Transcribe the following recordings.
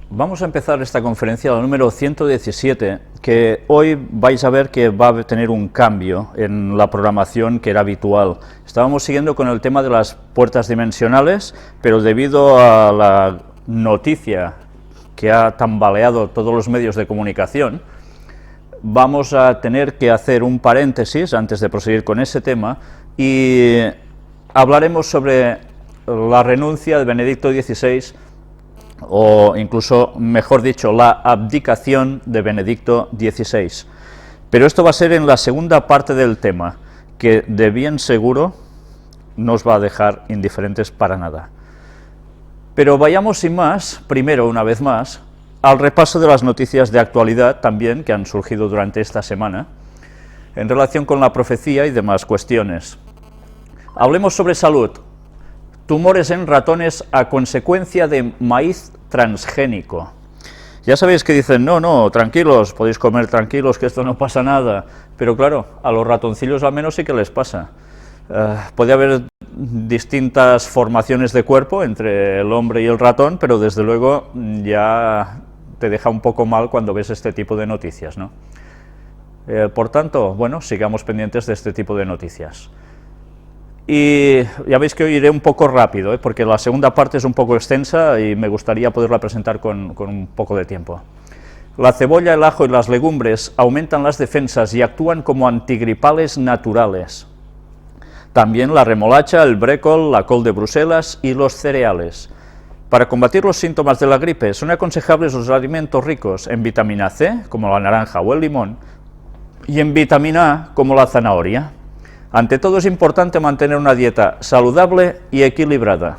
Vamos a empezar esta conferencia, la número 117, que hoy vais a ver que va a tener un cambio en la programación que era habitual. Estábamos siguiendo con el tema de las puertas dimensionales, pero debido a la noticia que ha tambaleado todos los medios de comunicación, vamos a tener que hacer un paréntesis antes de proseguir con ese tema y hablaremos sobre la renuncia de Benedicto XVI, o incluso, mejor dicho, la abdicación de Benedicto XVI. Pero esto va a ser en la segunda parte del tema, que de bien seguro no os va a dejar indiferentes para nada. Pero vayamos sin más, primero, una vez más, al repaso de las noticias de actualidad también que han surgido durante esta semana, en relación con la profecía y demás cuestiones. Hablemos sobre salud. Tumores en ratones a consecuencia de maíz transgénico. Ya sabéis que dicen, no, tranquilos, podéis comer tranquilos, que esto no pasa nada. Pero claro, a los ratoncillos al menos sí que les pasa. Puede haber distintas formaciones de cuerpo entre el hombre y el ratón, pero desde luego ya te deja un poco mal cuando ves este tipo de noticias, ¿no? Por tanto, bueno, sigamos pendientes de este tipo de noticias. Y ya veis que hoy iré un poco rápido, porque la segunda parte es un poco extensa y me gustaría poderla presentar con un poco de tiempo. La cebolla, el ajo y las legumbres aumentan las defensas y actúan como antigripales naturales. También la remolacha, el brécol, la col de Bruselas y los cereales. Para combatir los síntomas de la gripe son aconsejables los alimentos ricos en vitamina C, como la naranja o el limón, y en vitamina A, como la zanahoria. Ante todo es importante mantener una dieta saludable y equilibrada.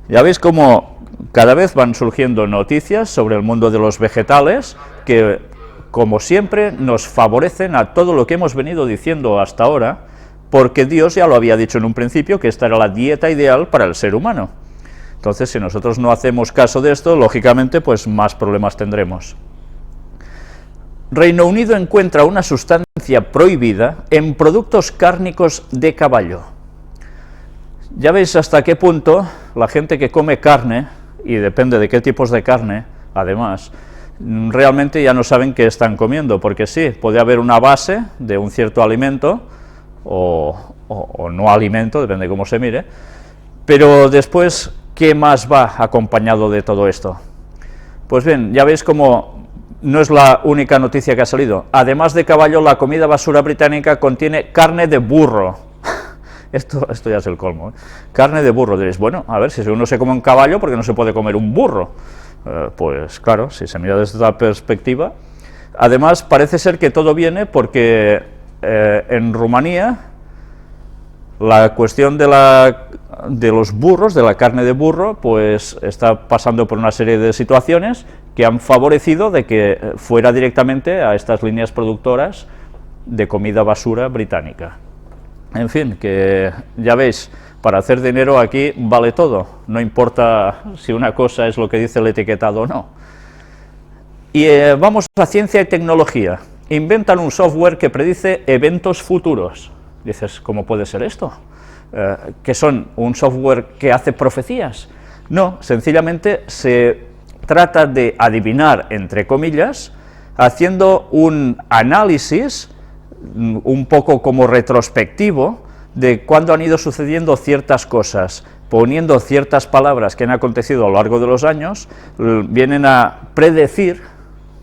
Ya veis cómo cada vez van surgiendo noticias sobre el mundo de los vegetales que, como siempre, nos favorecen a todo lo que hemos venido diciendo hasta ahora, porque Dios ya lo había dicho en un principio, que esta era la dieta ideal para el ser humano. Entonces, si nosotros no hacemos caso de esto, lógicamente, pues más problemas tendremos. Reino Unido encuentra una sustancia prohibida en productos cárnicos de caballo. Ya veis hasta qué punto la gente que come carne, y depende de qué tipos de carne, además, realmente ya no saben qué están comiendo, porque sí, puede haber una base de un cierto alimento, o no alimento, depende de cómo se mire, pero después, ¿qué más va acompañado de todo esto? Pues bien, ya veis cómo no es la única noticia que ha salido. Además de caballo, la comida basura británica contiene carne de burro. Esto ya es el colmo, ¿eh? Carne de burro. Diréis, bueno, a ver, si uno se come un caballo, ¿por qué no se puede comer un burro? Pues claro, si se mira desde esta perspectiva. Además, parece ser que todo viene porque en Rumanía la cuestión de los burros, de la carne de burro, pues está pasando por una serie de situaciones que han favorecido de que fuera directamente a estas líneas productoras de comida basura británica. En fin, que ya veis, para hacer dinero aquí vale todo, no importa si una cosa es lo que dice el etiquetado o no. Y vamos a ciencia y tecnología. Inventan un software que predice eventos futuros. Dices, ¿cómo puede ser esto? ¿Que son un software que hace profecías? No, sencillamente se trata de adivinar, entre comillas, haciendo un análisis un poco como retrospectivo de cuándo han ido sucediendo ciertas cosas, poniendo ciertas palabras que han acontecido a lo largo de los años, vienen a predecir,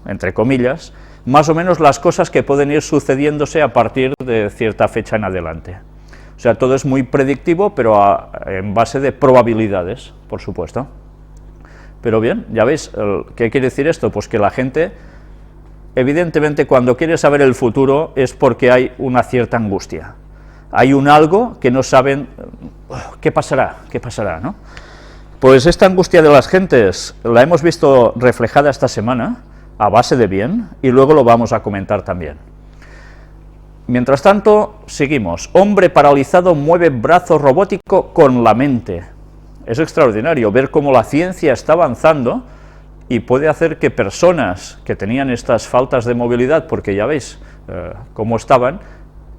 entre comillas, más o menos las cosas que pueden ir sucediéndose a partir de cierta fecha en adelante. O sea, todo es muy predictivo, pero en base de probabilidades, por supuesto. Pero bien, ya veis, ¿qué quiere decir esto? Pues que la gente, evidentemente, cuando quiere saber el futuro es porque hay una cierta angustia. Hay un algo que no saben, ¿qué pasará, ¿no? Pues esta angustia de las gentes la hemos visto reflejada esta semana, a base de bien, y luego lo vamos a comentar también. Mientras tanto, seguimos. Hombre paralizado mueve brazo robótico con la mente. Es extraordinario ver cómo la ciencia está avanzando y puede hacer que personas que tenían estas faltas de movilidad, porque ya veis cómo estaban,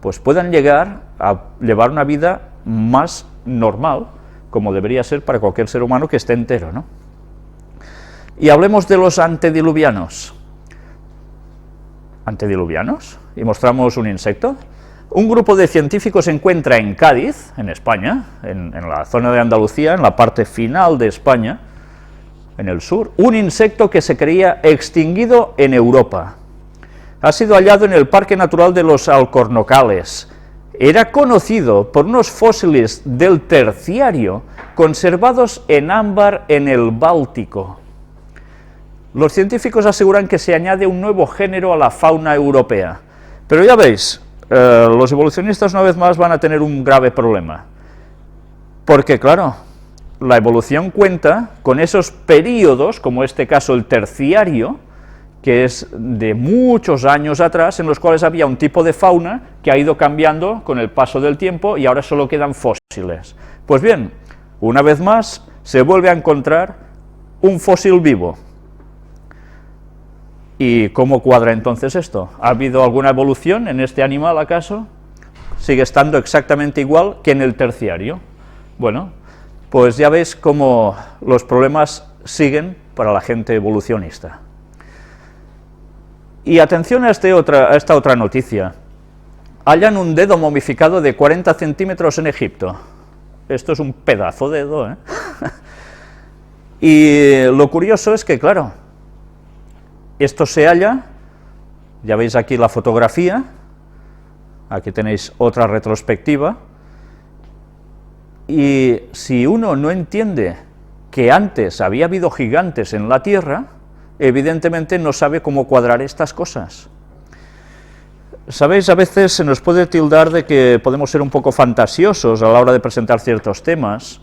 pues puedan llegar a llevar una vida más normal, como debería ser para cualquier ser humano que esté entero, ¿no? Y hablemos de los antediluvianos. ¿Antediluvianos? Y mostramos un insecto. Un grupo de científicos encuentra en Cádiz, en España, en la zona de Andalucía, en la parte final de España, en el sur, un insecto que se creía extinguido en Europa. Ha sido hallado en el Parque Natural de los Alcornocales. Era conocido por unos fósiles del Terciario conservados en ámbar en el Báltico. Los científicos aseguran que se añade un nuevo género a la fauna europea. Pero ya veis, los evolucionistas una vez más van a tener un grave problema. Porque claro, la evolución cuenta con esos períodos, como este caso el Terciario, que es de muchos años atrás, en los cuales había un tipo de fauna que ha ido cambiando con el paso del tiempo y ahora solo quedan fósiles. Pues bien, una vez más se vuelve a encontrar un fósil vivo. ¿Y cómo cuadra entonces esto? ¿Ha habido alguna evolución en este animal acaso? ¿Sigue estando exactamente igual que en el Terciario? Bueno, pues ya veis cómo los problemas siguen para la gente evolucionista. Y atención a esta otra noticia. Hallan un dedo momificado de 40 centímetros en Egipto. Esto es un pedazo de dedo, ¿eh? Y lo curioso es que, claro, esto se halla, ya veis aquí la fotografía, aquí tenéis otra retrospectiva, y si uno no entiende que antes había habido gigantes en la Tierra, evidentemente no sabe cómo cuadrar estas cosas. Sabéis, a veces se nos puede tildar de que podemos ser un poco fantasiosos a la hora de presentar ciertos temas.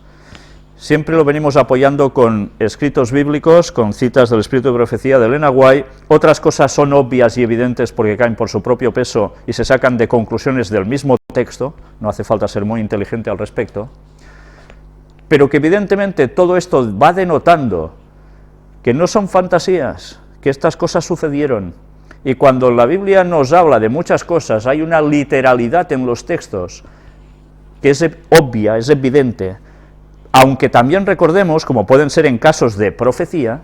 Siempre lo venimos apoyando con escritos bíblicos, con citas del Espíritu de Profecía de Elena White. Otras cosas son obvias y evidentes porque caen por su propio peso y se sacan de conclusiones del mismo texto, no hace falta ser muy inteligente al respecto, pero que evidentemente todo esto va denotando que no son fantasías, que estas cosas sucedieron, y cuando la Biblia nos habla de muchas cosas, hay una literalidad en los textos que es obvia, es evidente, aunque también recordemos, como pueden ser en casos de profecía,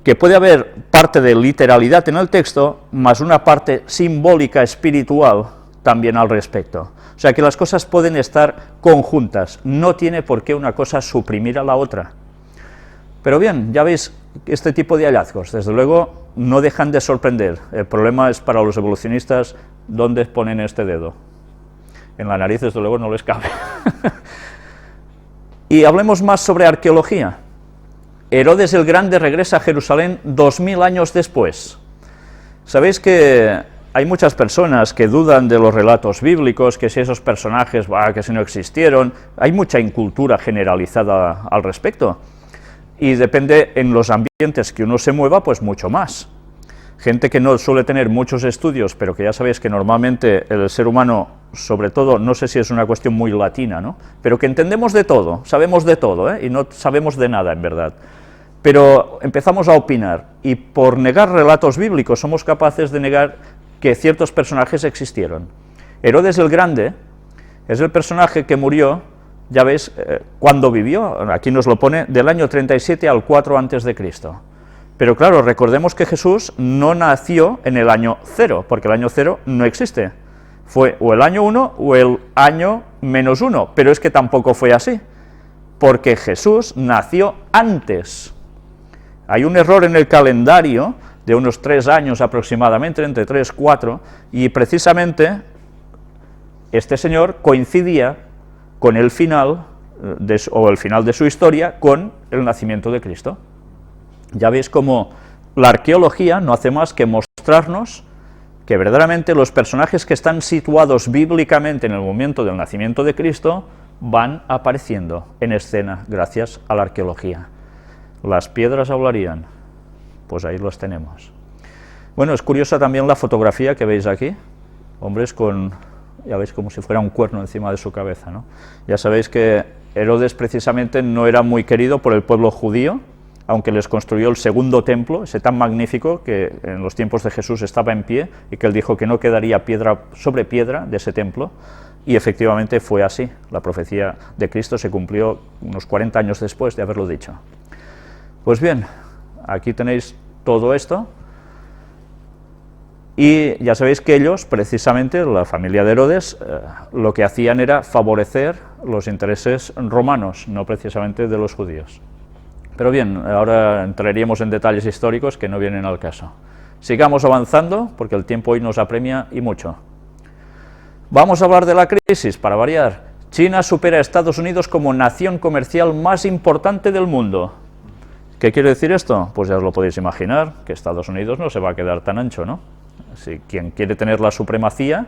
que puede haber parte de literalidad en el texto, más una parte simbólica, espiritual, también al respecto. O sea que las cosas pueden estar conjuntas, no tiene por qué una cosa suprimir a la otra. Pero bien, ya veis, este tipo de hallazgos, desde luego, no dejan de sorprender. El problema es para los evolucionistas, ¿dónde ponen este dedo? En la nariz, desde luego, no les cabe. Y hablemos más sobre arqueología. Herodes el Grande regresa a Jerusalén 2000 años después. Sabéis que hay muchas personas que dudan de los relatos bíblicos, que si esos personajes, que si no existieron, hay mucha incultura generalizada al respecto. Y depende en los ambientes que uno se mueva, pues mucho más. Gente que no suele tener muchos estudios, pero que ya sabéis que normalmente el ser humano, sobre todo, no sé si es una cuestión muy latina, ¿no?, pero que entendemos de todo, sabemos de todo, y no sabemos de nada, en verdad. Pero empezamos a opinar, y por negar relatos bíblicos somos capaces de negar que ciertos personajes existieron. Herodes el Grande es el personaje que murió, ya veis, cuando vivió, aquí nos lo pone, del año 37 al 4 antes de Cristo. Pero claro, recordemos que Jesús no nació en el año 0, porque el año 0 no existe. Fue o el año 1 o el año -1, pero es que tampoco fue así, porque Jesús nació antes. Hay un error en el calendario de unos 3 años aproximadamente, entre 3 y 4, y precisamente este señor coincidía con el final, el final de su historia, con el nacimiento de Cristo. Ya veis cómo la arqueología no hace más que mostrarnos que verdaderamente los personajes que están situados bíblicamente en el momento del nacimiento de Cristo van apareciendo en escena gracias a la arqueología. Las piedras hablarían, pues ahí los tenemos. Bueno, es curiosa también la fotografía que veis aquí, hombres con, ya veis, como si fuera un cuerno encima de su cabeza, ¿no? Ya sabéis que Herodes precisamente no era muy querido por el pueblo judío, aunque les construyó el segundo templo, ese tan magnífico que en los tiempos de Jesús estaba en pie, y que él dijo que no quedaría piedra sobre piedra de ese templo, y efectivamente fue así. La profecía de Cristo se cumplió unos 40 años después de haberlo dicho. Pues bien, Aquí tenéis todo esto, y ya sabéis que ellos, precisamente, la familia de Herodes, lo que hacían era favorecer los intereses romanos, no precisamente de los judíos. Pero bien, ahora entraríamos en detalles históricos que no vienen al caso. Sigamos avanzando, porque el tiempo hoy nos apremia y mucho. Vamos a hablar de la crisis, para variar. China supera a Estados Unidos como nación comercial más importante del mundo. ¿Qué quiere decir esto? Pues ya os lo podéis imaginar, que Estados Unidos no se va a quedar tan ancho, ¿no? Si quien quiere tener la supremacía,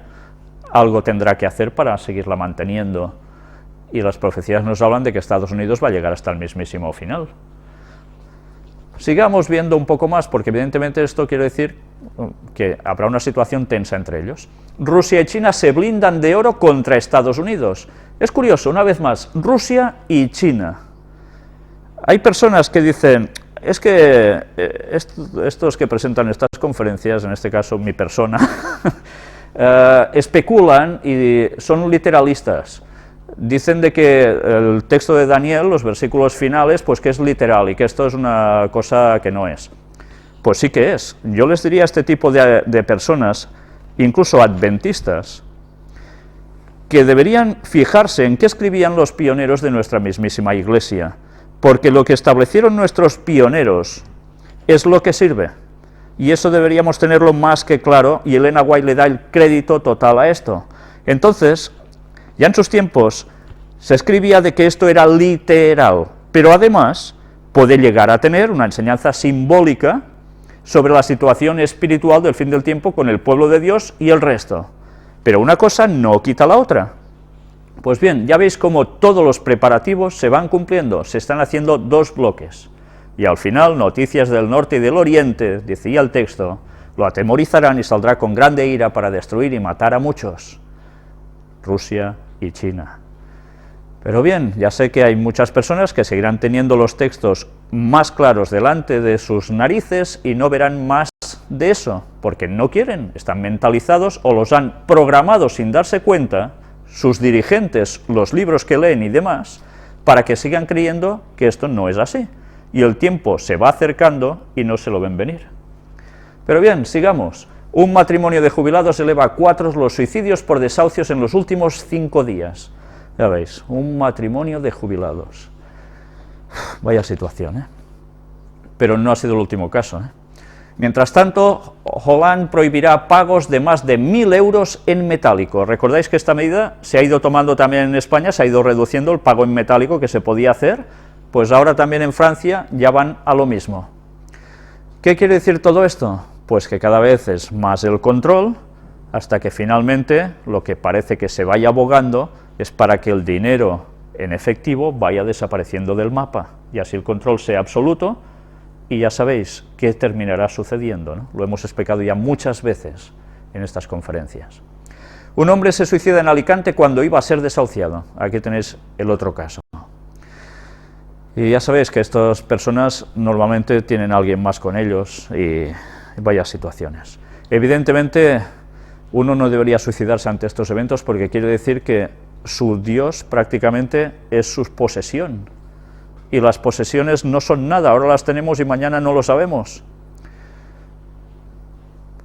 algo tendrá que hacer para seguirla manteniendo. Y las profecías nos hablan de que Estados Unidos va a llegar hasta el mismísimo final. Sigamos viendo un poco más, porque evidentemente esto quiere decir que habrá una situación tensa entre ellos. Rusia y China se blindan de oro contra Estados Unidos. Es curioso, una vez más, Rusia y China. Hay personas que dicen, es que estos que presentan estas conferencias, en este caso mi persona, especulan y son literalistas. Dicen de que el texto de Daniel, los versículos finales, pues que es literal y que esto es una cosa que no es. Pues sí que es. Yo les diría a este tipo de personas, incluso adventistas, que deberían fijarse en qué escribían los pioneros de nuestra mismísima Iglesia, porque lo que establecieron nuestros pioneros es lo que sirve, y eso deberíamos tenerlo más que claro, y Elena White le da el crédito total a esto. Entonces, ya en sus tiempos se escribía de que esto era literal, pero además puede llegar a tener una enseñanza simbólica sobre la situación espiritual del fin del tiempo con el pueblo de Dios y el resto. Pero una cosa no quita la otra. Pues bien, ya veis cómo todos los preparativos se van cumpliendo, se están haciendo dos bloques. Y al final, noticias del norte y del oriente, decía el texto, lo atemorizarán y saldrá con grande ira para destruir y matar a muchos. Rusia y China. Pero bien, ya sé que hay muchas personas que seguirán teniendo los textos más claros delante de sus narices y no verán más de eso, porque no quieren, están mentalizados o los han programado sin darse cuenta, sus dirigentes, los libros que leen y demás, para que sigan creyendo que esto no es así. Y el tiempo se va acercando y no se lo ven venir. Pero bien, sigamos. Un matrimonio de jubilados eleva a 4 los suicidios por desahucios en los últimos 5 días. Ya veis, un matrimonio de jubilados. Vaya situación, ¿eh? Pero no ha sido el último caso, ¿eh? Mientras tanto, Hollande prohibirá pagos de más de 1.000 euros en metálico. Recordáis que esta medida se ha ido tomando también en España, se ha ido reduciendo el pago en metálico que se podía hacer, pues ahora también en Francia ya van a lo mismo. ¿Qué quiere decir todo esto? Pues que cada vez es más el control, hasta que finalmente lo que parece que se vaya abogando es para que el dinero en efectivo vaya desapareciendo del mapa, y así el control sea absoluto, y ya sabéis qué terminará sucediendo, ¿no? Lo hemos explicado ya muchas veces en estas conferencias. Un hombre se suicida en Alicante cuando iba a ser desahuciado. Aquí tenéis el otro caso. Y ya sabéis que estas personas normalmente tienen a alguien más con ellos y vaya situaciones. Evidentemente, uno no debería suicidarse ante estos eventos porque quiere decir que su Dios prácticamente es su posesión. Y las posesiones no son nada, ahora las tenemos y mañana no lo sabemos.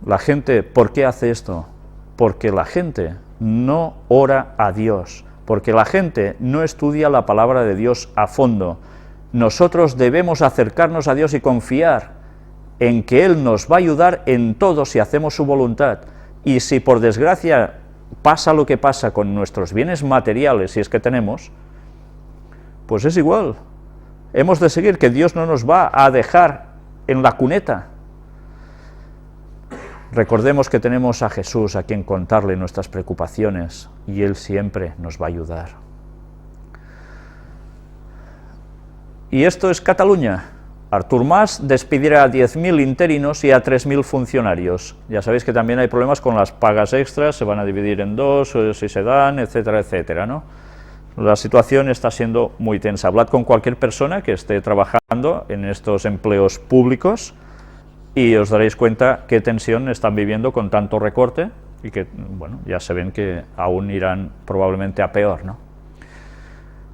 La gente, ¿por qué hace esto? Porque la gente no ora a Dios, porque la gente no estudia la palabra de Dios a fondo. Nosotros debemos acercarnos a Dios y confiar en que Él nos va a ayudar en todo si hacemos su voluntad. Y si por desgracia pasa lo que pasa con nuestros bienes materiales, si es que tenemos, pues es igual. Hemos de seguir, que Dios no nos va a dejar en la cuneta. Recordemos que tenemos a Jesús a quien contarle nuestras preocupaciones y Él siempre nos va a ayudar. Y esto es Cataluña. Artur Mas despidirá a 10.000 interinos y a 3.000 funcionarios. Ya sabéis que también hay problemas con las pagas extras, se van a dividir en 2, si se dan, etcétera, etcétera, ¿no? La situación está siendo muy tensa. Hablad con cualquier persona que esté trabajando en estos empleos públicos y os daréis cuenta qué tensión están viviendo con tanto recorte y que, bueno, ya se ven que aún irán probablemente a peor, ¿no?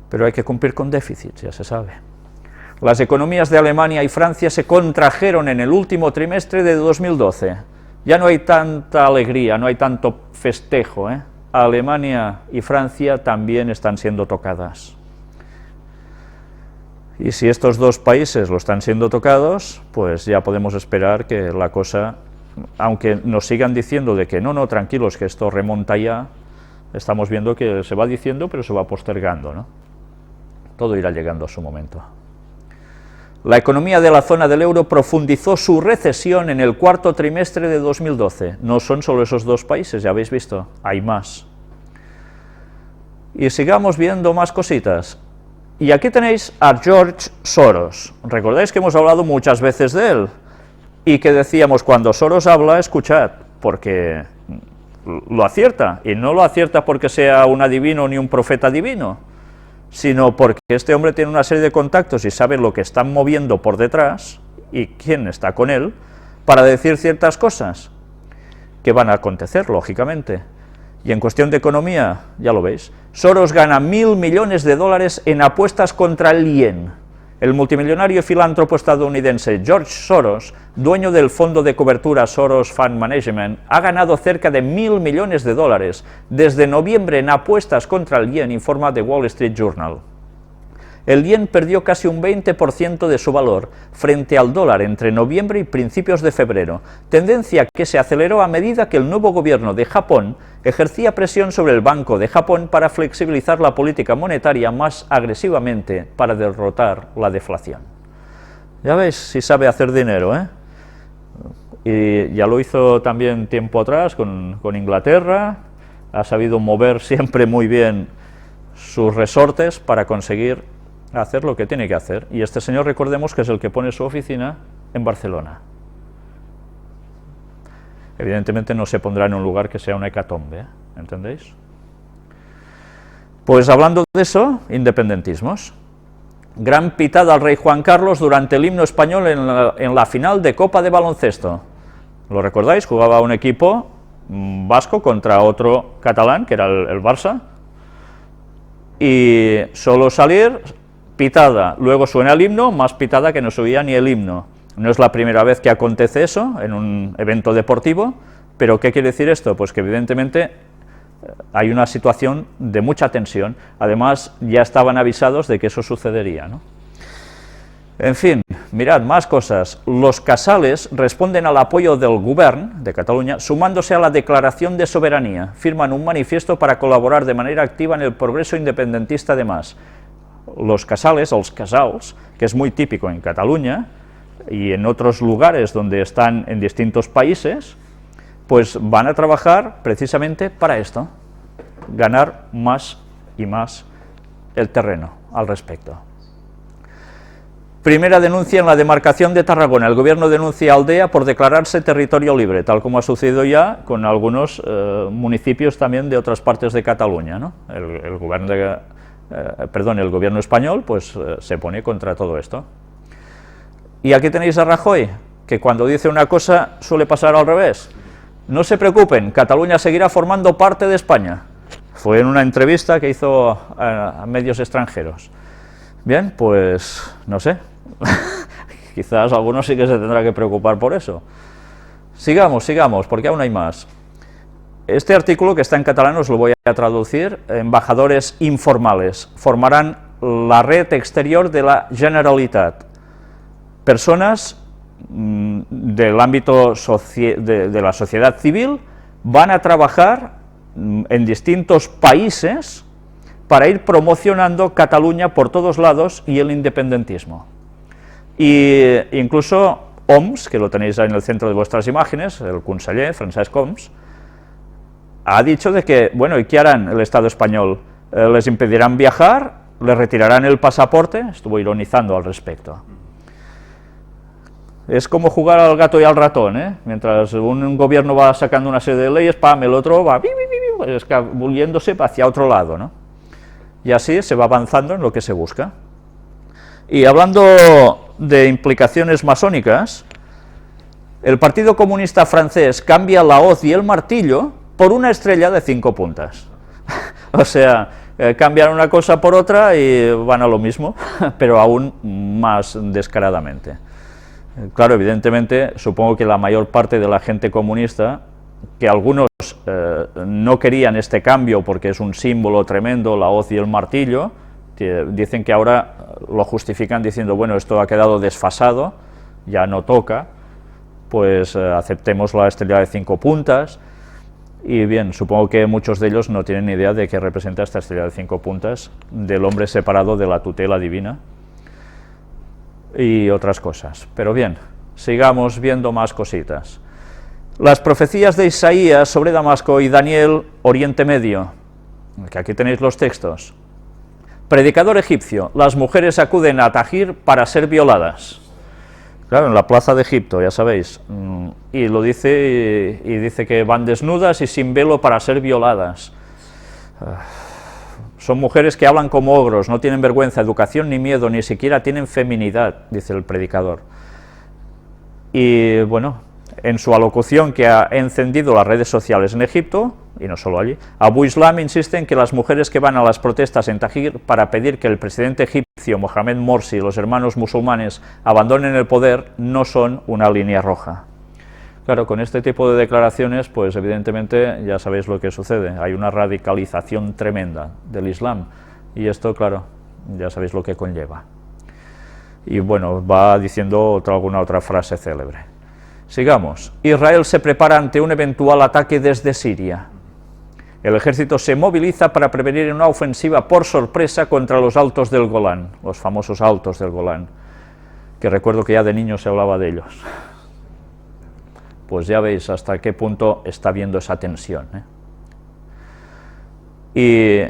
Pero hay que cumplir con déficits, ya se sabe. Las economías de Alemania y Francia se contrajeron en el último trimestre de 2012. Ya no hay tanta alegría, no hay tanto festejo, ¿eh? Alemania y Francia también están siendo tocadas. Y si estos dos países lo están siendo tocados, pues ya podemos esperar que la cosa, aunque nos sigan diciendo de que no, tranquilos, que esto remonta ya, estamos viendo que se va diciendo, pero se va postergando, ¿no? Todo irá llegando a su momento. La economía de la zona del euro profundizó su recesión en el cuarto trimestre de 2012. No son solo esos dos países, ya habéis visto, hay más. Y sigamos viendo más cositas. Y aquí tenéis a George Soros. Recordáis que hemos hablado muchas veces de él, y que decíamos, cuando Soros habla, escuchad, porque lo acierta, y no lo acierta porque sea un adivino ni un profeta divino, sino porque este hombre tiene una serie de contactos y sabe lo que están moviendo por detrás y quién está con él para decir ciertas cosas que van a acontecer, lógicamente. Y en cuestión de economía, ya lo veis, Soros gana 1.000 millones de dólares en apuestas contra el yen. El multimillonario y filántropo estadounidense George Soros, dueño del fondo de cobertura Soros Fund Management, ha ganado cerca de 1.000 millones de dólares desde noviembre en apuestas contra el yen, informa The Wall Street Journal. El yen perdió casi un 20% de su valor frente al dólar entre noviembre y principios de febrero, tendencia que se aceleró a medida que el nuevo gobierno de Japón ejercía presión sobre el Banco de Japón para flexibilizar la política monetaria más agresivamente para derrotar la deflación. Ya veis, si sabe hacer dinero, ¿eh? Y ya lo hizo también tiempo atrás con Inglaterra, ha sabido mover siempre muy bien sus resortes para conseguir hacer lo que tiene que hacer, y este señor, recordemos que es el que pone su oficina en Barcelona. Evidentemente no se pondrá en un lugar que sea una hecatombe, ¿eh? ¿Entendéis? Pues hablando de eso, independentismos. Gran pitada al rey Juan Carlos durante el himno español en la final de Copa de Baloncesto. ¿Lo recordáis? Jugaba un equipo vasco contra otro catalán, que era el Barça, y solo salir, pitada, luego suena el himno, más pitada que no se oía ni el himno. No es la primera vez que acontece eso en un evento deportivo, pero ¿qué quiere decir esto? Pues que evidentemente hay una situación de mucha tensión, además ya estaban avisados de que eso sucedería, ¿no? En fin, mirad, más cosas. Los casales responden al apoyo del Govern de Cataluña, sumándose a la declaración de soberanía. Firman un manifiesto para colaborar de manera activa en el progreso independentista de Mas. Los casals, que es muy típico en Cataluña y en otros lugares donde están en distintos países, pues van a trabajar precisamente para esto, ganar más y más el terreno al respecto. Primera denuncia en la demarcación de Tarragona. El gobierno denuncia a Aldea por declararse territorio libre, tal como ha sucedido ya con algunos municipios también de otras partes de Cataluña, ¿no? El gobierno español pues se pone contra todo esto. Y aquí tenéis a Rajoy, que cuando dice una cosa suele pasar al revés. No se preocupen, Cataluña seguirá formando parte de España. Fue en una entrevista que hizo a medios extranjeros. Bien, pues no sé, quizás algunos sí que se tendrá que preocupar por eso. Sigamos, porque aún hay más. Este artículo, que está en catalán, os lo voy a traducir. Embajadores informales formarán la red exterior de la Generalitat. Personas del ámbito de la sociedad civil van a trabajar en distintos países para ir promocionando Cataluña por todos lados y el independentismo. Y incluso Homs, que lo tenéis ahí en el centro de vuestras imágenes, el conseller Francesc Homs, ha dicho de que, bueno, ¿y qué harán el Estado español? ¿Les impedirán viajar? ¿Les retirarán el pasaporte? Estuvo ironizando al respecto. Es como jugar al gato y al ratón, ¿eh? Mientras un gobierno va sacando una serie de leyes, ¡pam!, el otro va escabulléndose hacia otro lado, ¿no? Y así se va avanzando en lo que se busca. Y hablando de implicaciones masónicas, el Partido Comunista francés cambia la hoz y el martillo por una estrella de 5 puntas. O sea, cambian una cosa por otra y van a lo mismo, pero aún más descaradamente. Claro, evidentemente, supongo que la mayor parte de la gente comunista, que algunos no querían este cambio porque es un símbolo tremendo, la hoz y el martillo, que dicen que ahora lo justifican diciendo, bueno, esto ha quedado desfasado, ya no toca, pues aceptemos la estrella de 5 puntas, y bien, supongo que muchos de ellos no tienen ni idea de qué representa esta estrella de 5 puntas, del hombre separado de la tutela divina, y otras cosas. Pero bien, sigamos viendo más cositas. Las profecías de Isaías sobre Damasco y Daniel, Oriente Medio, que aquí tenéis los textos. Predicador egipcio, las mujeres acuden a Tahir para ser violadas. Claro, en la plaza de Egipto, ya sabéis, y lo dice, y dice que van desnudas y sin velo para ser violadas. Son mujeres que hablan como ogros, no tienen vergüenza, educación ni miedo, ni siquiera tienen feminidad, dice el predicador. Y bueno, en su alocución que ha encendido las redes sociales en Egipto, y no solo allí, Abu Islam insiste en que las mujeres que van a las protestas en Tahrir para pedir que el presidente egipcio Mohamed Morsi y los hermanos musulmanes abandonen el poder no son una línea roja. Claro, con este tipo de declaraciones, pues evidentemente ya sabéis lo que sucede, hay una radicalización tremenda del Islam, y esto, claro, ya sabéis lo que conlleva. Y bueno, va diciendo alguna otra frase célebre. Sigamos. Israel se prepara ante un eventual ataque desde Siria. El ejército se moviliza para prevenir una ofensiva por sorpresa contra los altos del Golán, los famosos altos del Golán, que recuerdo que ya de niño se hablaba de ellos. Pues ya veis hasta qué punto está habiendo esa tensión, Y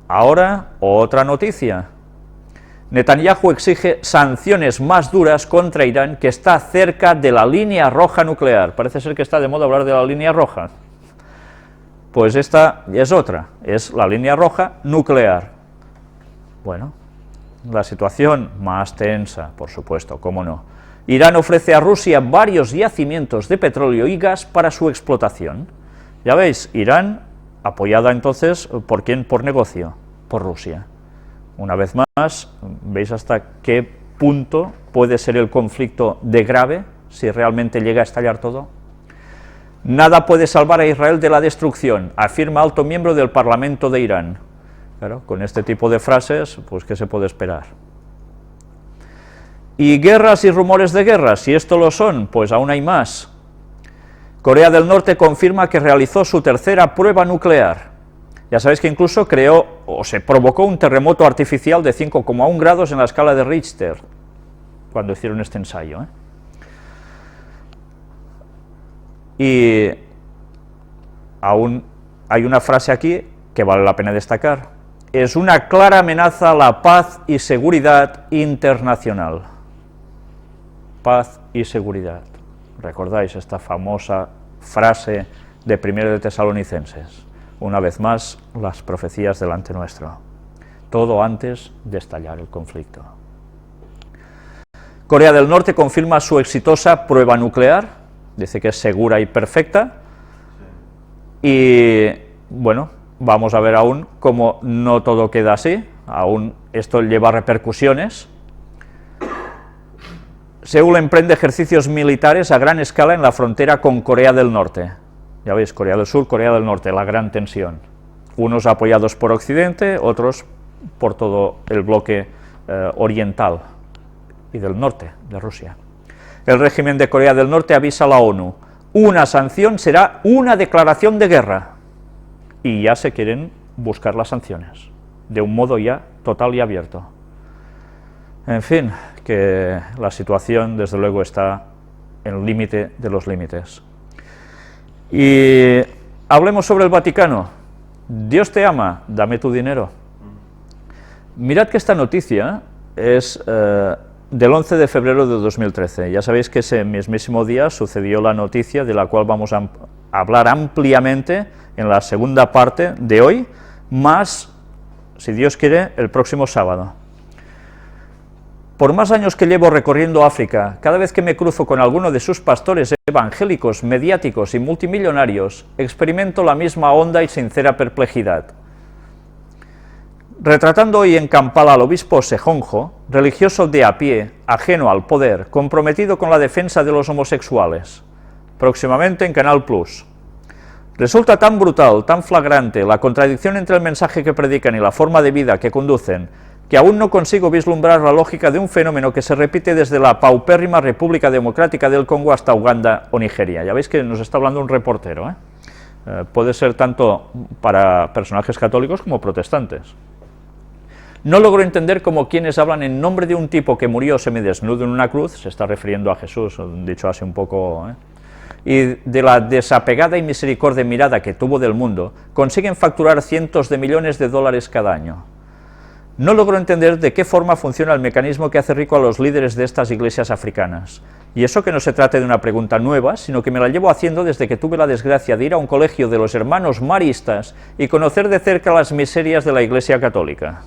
ahora, otra noticia. Netanyahu exige sanciones más duras contra Irán, que está cerca de la línea roja nuclear. Parece ser que está de moda hablar de la línea roja. Pues esta es otra, es la línea roja nuclear. Bueno, la situación más tensa, por supuesto, cómo no. Irán ofrece a Rusia varios yacimientos de petróleo y gas para su explotación. Ya veis, Irán apoyada entonces, ¿por quién? Por negocio, por Rusia. Una vez más, veis hasta qué punto puede ser el conflicto de grave, si realmente llega a estallar todo. Nada puede salvar a Israel de la destrucción, afirma alto miembro del Parlamento de Irán. Claro, con este tipo de frases, pues ¿qué se puede esperar? Y guerras y rumores de guerras, si esto lo son, pues aún hay más. Corea del Norte confirma que realizó su tercera prueba nuclear. Ya sabéis que incluso creó, o se provocó un terremoto artificial de 5,1 grados en la escala de Richter, cuando hicieron este ensayo, Y aún hay una frase aquí que vale la pena destacar. Es una clara amenaza a la paz y seguridad internacional. Paz y seguridad. ¿Recordáis esta famosa frase de 1 de Tesalonicenses? Una vez más, las profecías delante nuestro. Todo antes de estallar el conflicto. Corea del Norte confirma su exitosa prueba nuclear, dice que es segura y perfecta, y bueno, vamos a ver aún cómo no todo queda así, aún esto lleva repercusiones. Seúl emprende ejercicios militares a gran escala en la frontera con Corea del Norte. Ya veis, Corea del Sur, Corea del Norte, la gran tensión. Unos apoyados por Occidente, otros por todo el bloque oriental y del norte, de Rusia. El régimen de Corea del Norte avisa a la ONU, una sanción será una declaración de guerra. Y ya se quieren buscar las sanciones, de un modo ya total y abierto. En fin, que la situación desde luego está en el límite de los límites. Y hablemos sobre el Vaticano. Dios te ama, dame tu dinero. Mirad que esta noticia es del 11 de febrero de 2013. Ya sabéis que ese mismísimo día sucedió la noticia de la cual vamos a hablar ampliamente en la segunda parte de hoy, más, si Dios quiere, el próximo sábado. Por más años que llevo recorriendo África, cada vez que me cruzo con alguno de sus pastores evangélicos, mediáticos y multimillonarios, experimento la misma honda y sincera perplejidad. Retratando hoy en Kampala al obispo Sejonjo, religioso de a pie, ajeno al poder, comprometido con la defensa de los homosexuales. Próximamente en Canal Plus. Resulta tan brutal, tan flagrante la contradicción entre el mensaje que predican y la forma de vida que conducen, que aún no consigo vislumbrar la lógica de un fenómeno que se repite desde la paupérrima República Democrática del Congo hasta Uganda o Nigeria. Ya veis que nos está hablando un reportero, puede ser tanto para personajes católicos como protestantes. No logro entender cómo quienes hablan en nombre de un tipo que murió semidesnudo en una cruz, se está refiriendo a Jesús, dicho así un poco, y de la desapegada y misericordia mirada que tuvo del mundo, consiguen facturar cientos de millones de dólares cada año. No logro entender de qué forma funciona el mecanismo que hace rico a los líderes de estas iglesias africanas. Y eso que no se trate de una pregunta nueva, sino que me la llevo haciendo desde que tuve la desgracia de ir a un colegio de los hermanos maristas y conocer de cerca las miserias de la Iglesia Católica.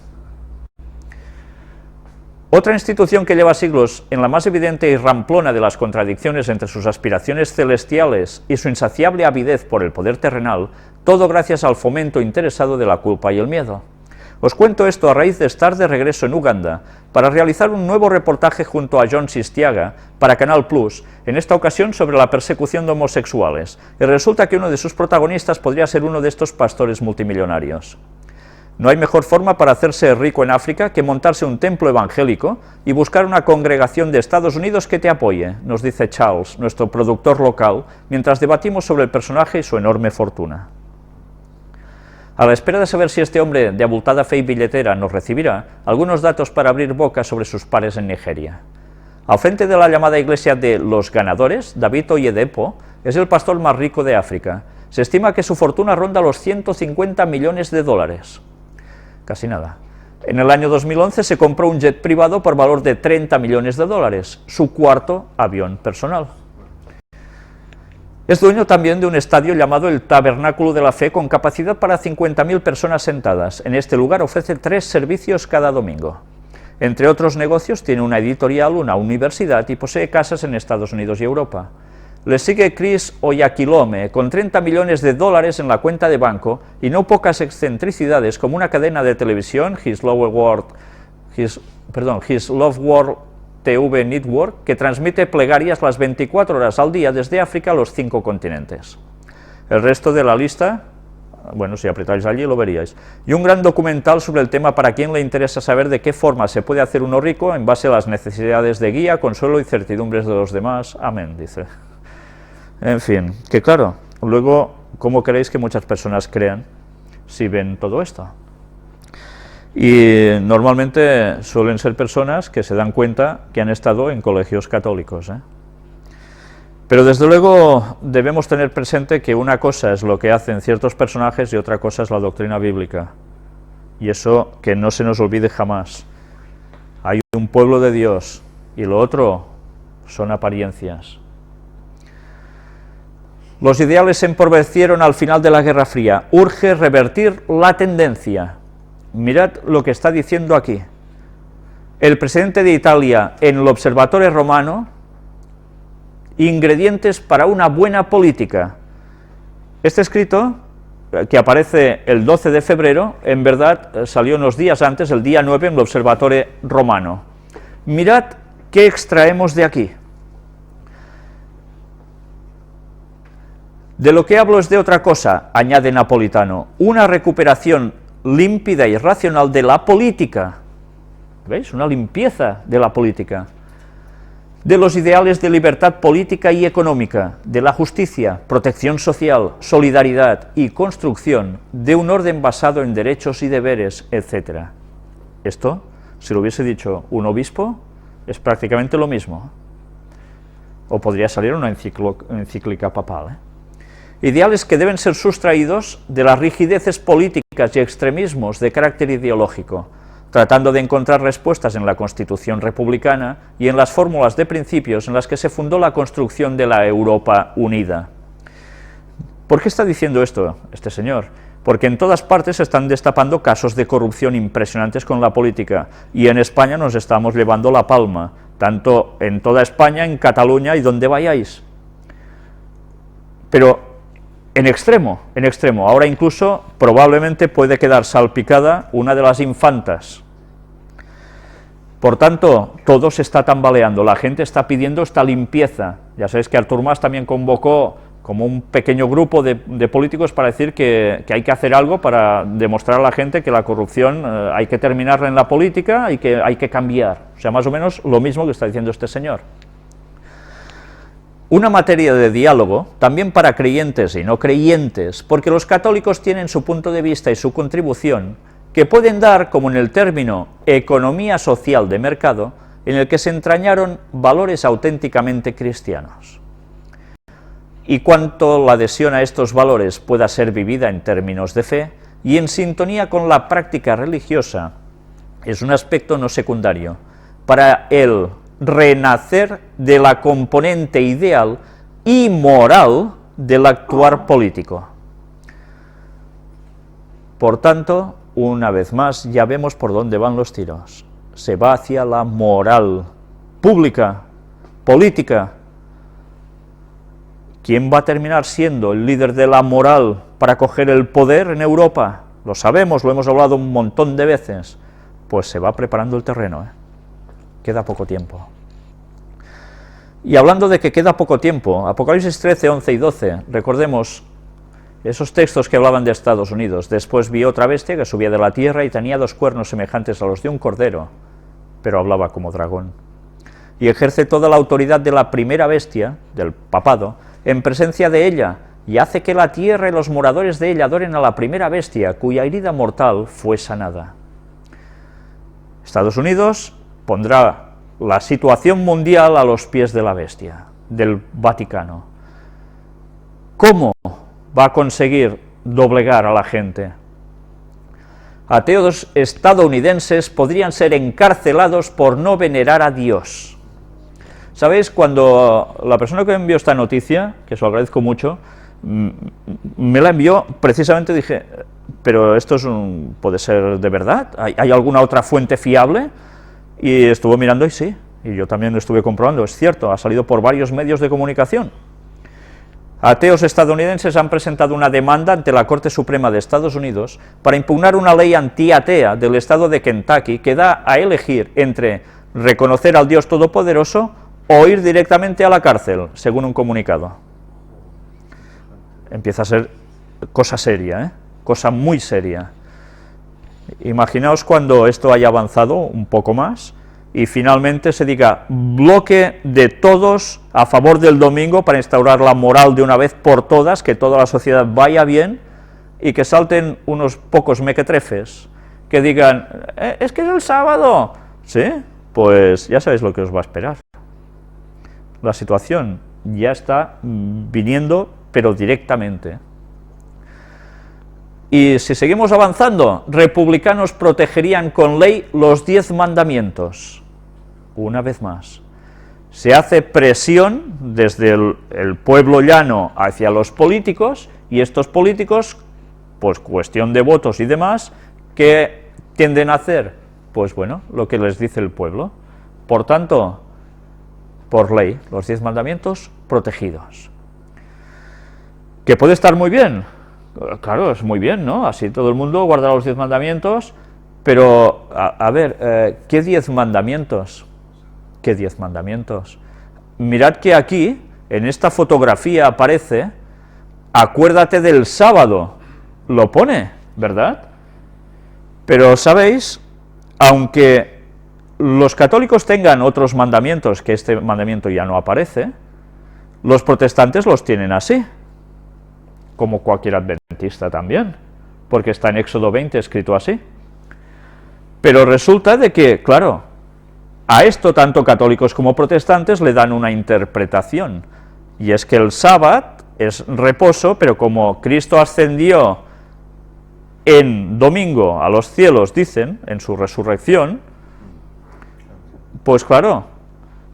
Otra institución que lleva siglos en la más evidente y ramplona de las contradicciones entre sus aspiraciones celestiales y su insaciable avidez por el poder terrenal, todo gracias al fomento interesado de la culpa y el miedo. Os cuento esto a raíz de estar de regreso en Uganda para realizar un nuevo reportaje junto a John Sistiaga para Canal Plus, en esta ocasión sobre la persecución de homosexuales, y resulta que uno de sus protagonistas podría ser uno de estos pastores multimillonarios. No hay mejor forma para hacerse rico en África que montarse un templo evangélico y buscar una congregación de Estados Unidos que te apoye, nos dice Charles, nuestro productor local, mientras debatimos sobre el personaje y su enorme fortuna. A la espera de saber si este hombre de abultada fe y billetera nos recibirá, algunos datos para abrir boca sobre sus pares en Nigeria. Al frente de la llamada iglesia de los ganadores, David Oyedepo es el pastor más rico de África. Se estima que su fortuna ronda los 150 millones de dólares. Casi nada. En el año 2011 se compró un jet privado por valor de 30 millones de dólares, su cuarto avión personal. Es dueño también de un estadio llamado el Tabernáculo de la Fe, con capacidad para 50.000 personas sentadas. En este lugar ofrece 3 servicios cada domingo. Entre otros negocios tiene una editorial, una universidad y posee casas en Estados Unidos y Europa. Le sigue Chris Oyakhilome, con 30 millones de dólares en la cuenta de banco y no pocas excentricidades como una cadena de televisión, His Love World TV Network, que transmite plegarias las 24 horas al día desde África a los 5 continentes. El resto de la lista, bueno, si apretáis allí lo veríais. Y un gran documental sobre el tema para quien le interesa saber de qué forma se puede hacer uno rico en base a las necesidades de guía, consuelo y certidumbres de los demás. Amén, dice. En fin, que claro, luego, ¿cómo queréis que muchas personas crean si ven todo esto? Y normalmente suelen ser personas que se dan cuenta que han estado en colegios católicos, Pero desde luego debemos tener presente que una cosa es lo que hacen ciertos personajes y otra cosa es la doctrina bíblica. Y eso que no se nos olvide jamás. Hay un pueblo de Dios y lo otro son apariencias. Los ideales se empobrecieron al final de la Guerra Fría. Urge revertir la tendencia. Mirad lo que está diciendo aquí. El presidente de Italia en el Observatore Romano, ingredientes para una buena política. Este escrito, que aparece el 12 de febrero, en verdad salió unos días antes, el día 9, en el Observatore Romano. Mirad qué extraemos de aquí. De lo que hablo es de otra cosa, añade Napolitano, una recuperación límpida y racional de la política. ¿Veis? Una limpieza de la política. De los ideales de libertad política y económica, de la justicia, protección social, solidaridad y construcción de un orden basado en derechos y deberes, etc. Esto, si lo hubiese dicho un obispo, es prácticamente lo mismo. O podría salir una encíclica papal, Ideales que deben ser sustraídos de las rigideces políticas y extremismos de carácter ideológico, tratando de encontrar respuestas en la Constitución republicana y en las fórmulas de principios en las que se fundó la construcción de la Europa unida. ¿Por qué está diciendo esto este señor? Porque en todas partes se están destapando casos de corrupción impresionantes con la política, y en España nos estamos llevando la palma, tanto en toda España, en Cataluña y donde vayáis. Pero en extremo. Ahora incluso probablemente puede quedar salpicada una de las infantas. Por tanto, todo se está tambaleando, la gente está pidiendo esta limpieza. Ya sabéis que Artur Mas también convocó como un pequeño grupo de políticos para decir que hay que hacer algo para demostrar a la gente que la corrupción hay que terminarla en la política y que hay que cambiar. O sea, más o menos lo mismo que está diciendo este señor. Una materia de diálogo, también para creyentes y no creyentes, porque los católicos tienen su punto de vista y su contribución, que pueden dar, como en el término economía social de mercado, en el que se entrañaron valores auténticamente cristianos. Y cuanto la adhesión a estos valores pueda ser vivida en términos de fe y en sintonía con la práctica religiosa, es un aspecto no secundario para el renacer de la componente ideal y moral del actuar político. Por tanto, una vez más, ya vemos por dónde van los tiros. Se va hacia la moral pública, política. ¿Quién va a terminar siendo el líder de la moral para coger el poder en Europa? Lo sabemos, lo hemos hablado un montón de veces. Pues se va preparando el terreno, Queda poco tiempo. Y hablando de que queda poco tiempo, Apocalipsis 13, 11 y 12, recordemos esos textos que hablaban de Estados Unidos. Después vi otra bestia que subía de la tierra y tenía 2 cuernos semejantes a los de un cordero, pero hablaba como dragón. Y ejerce toda la autoridad de la primera bestia, del papado, en presencia de ella, y hace que la tierra y los moradores de ella adoren a la primera bestia, cuya herida mortal fue sanada. Estados Unidos pondrá la situación mundial a los pies de la bestia, del Vaticano. ¿Cómo va a conseguir doblegar a la gente? Ateos estadounidenses podrían ser encarcelados por no venerar a Dios. ¿Sabéis? Cuando la persona que me envió esta noticia, que os lo agradezco mucho, me la envió, precisamente dije, pero esto puede ser de verdad, ¿hay alguna otra fuente fiable? Y estuve mirando y sí, y yo también lo estuve comprobando, es cierto, ha salido por varios medios de comunicación. Ateos estadounidenses han presentado una demanda ante la Corte Suprema de Estados Unidos para impugnar una ley antiatea del estado de Kentucky que da a elegir entre reconocer al Dios Todopoderoso o ir directamente a la cárcel, según un comunicado. Empieza a ser cosa seria, cosa muy seria. Imaginaos cuando esto haya avanzado un poco más y finalmente se diga bloque de todos a favor del domingo para instaurar la moral de una vez por todas, que toda la sociedad vaya bien y que salten unos pocos mequetrefes que digan, es que es el sábado, ¿sí? Pues ya sabéis lo que os va a esperar. La situación ya está viniendo, pero directamente. Y si seguimos avanzando, republicanos protegerían con ley los 10 mandamientos. Una vez más, se hace presión desde el pueblo llano hacia los políticos, y estos políticos, pues cuestión de votos y demás, ¿qué tienden a hacer? Pues bueno, lo que les dice el pueblo. Por tanto, por ley, los 10 mandamientos protegidos. Que puede estar muy bien. Claro, es muy bien, ¿no? Así todo el mundo guardará los 10 mandamientos, pero, a ver, ¿qué 10 mandamientos? ¿Qué 10 mandamientos? Mirad que aquí, en esta fotografía aparece, acuérdate del sábado, lo pone, ¿verdad? Pero, ¿sabéis? Aunque los católicos tengan otros mandamientos, que este mandamiento ya no aparece, los protestantes los tienen así, como cualquier adventista también, porque está en Éxodo 20 escrito así. Pero resulta de que, claro, a esto tanto católicos como protestantes le dan una interpretación, y es que el sábado es reposo, pero como Cristo ascendió en domingo a los cielos, dicen, en su resurrección, pues claro,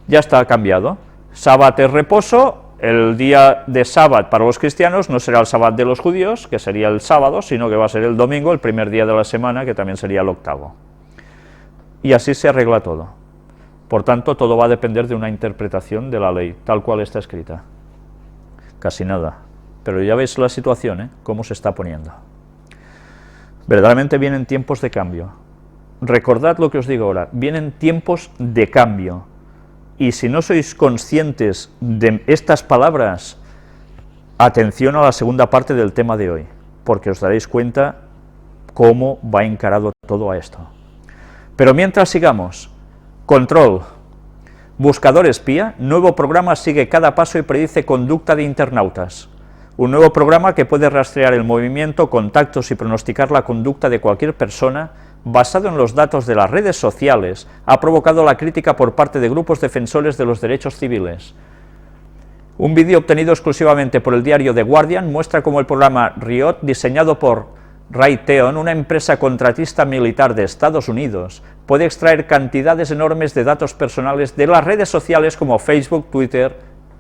ya está cambiado. Sábado es reposo. El día de sábado para los cristianos no será el sábado de los judíos, que sería el sábado, sino que va a ser el domingo, el primer día de la semana, que también sería el octavo. Y así se arregla todo. Por tanto, todo va a depender de una interpretación de la ley, tal cual está escrita. Casi nada. pero ya veis la situación, cómo se está poniendo. Verdaderamente vienen tiempos de cambio. Recordad lo que os digo ahora, vienen tiempos de cambio, y si no sois conscientes de estas palabras, atención a la segunda parte del tema de hoy, porque os daréis cuenta cómo va encarado todo a esto. Pero mientras sigamos, control, buscador espía, nuevo programa sigue cada paso y predice conducta de internautas. Un nuevo programa que puede rastrear el movimiento, contactos y pronosticar la conducta de cualquier persona, basado en los datos de las redes sociales, ha provocado la crítica por parte de grupos defensores de los derechos civiles. Un vídeo obtenido exclusivamente por el diario The Guardian muestra cómo el programa Riot, diseñado por Raytheon, una empresa contratista militar de Estados Unidos, puede extraer cantidades enormes de datos personales de las redes sociales como Facebook, Twitter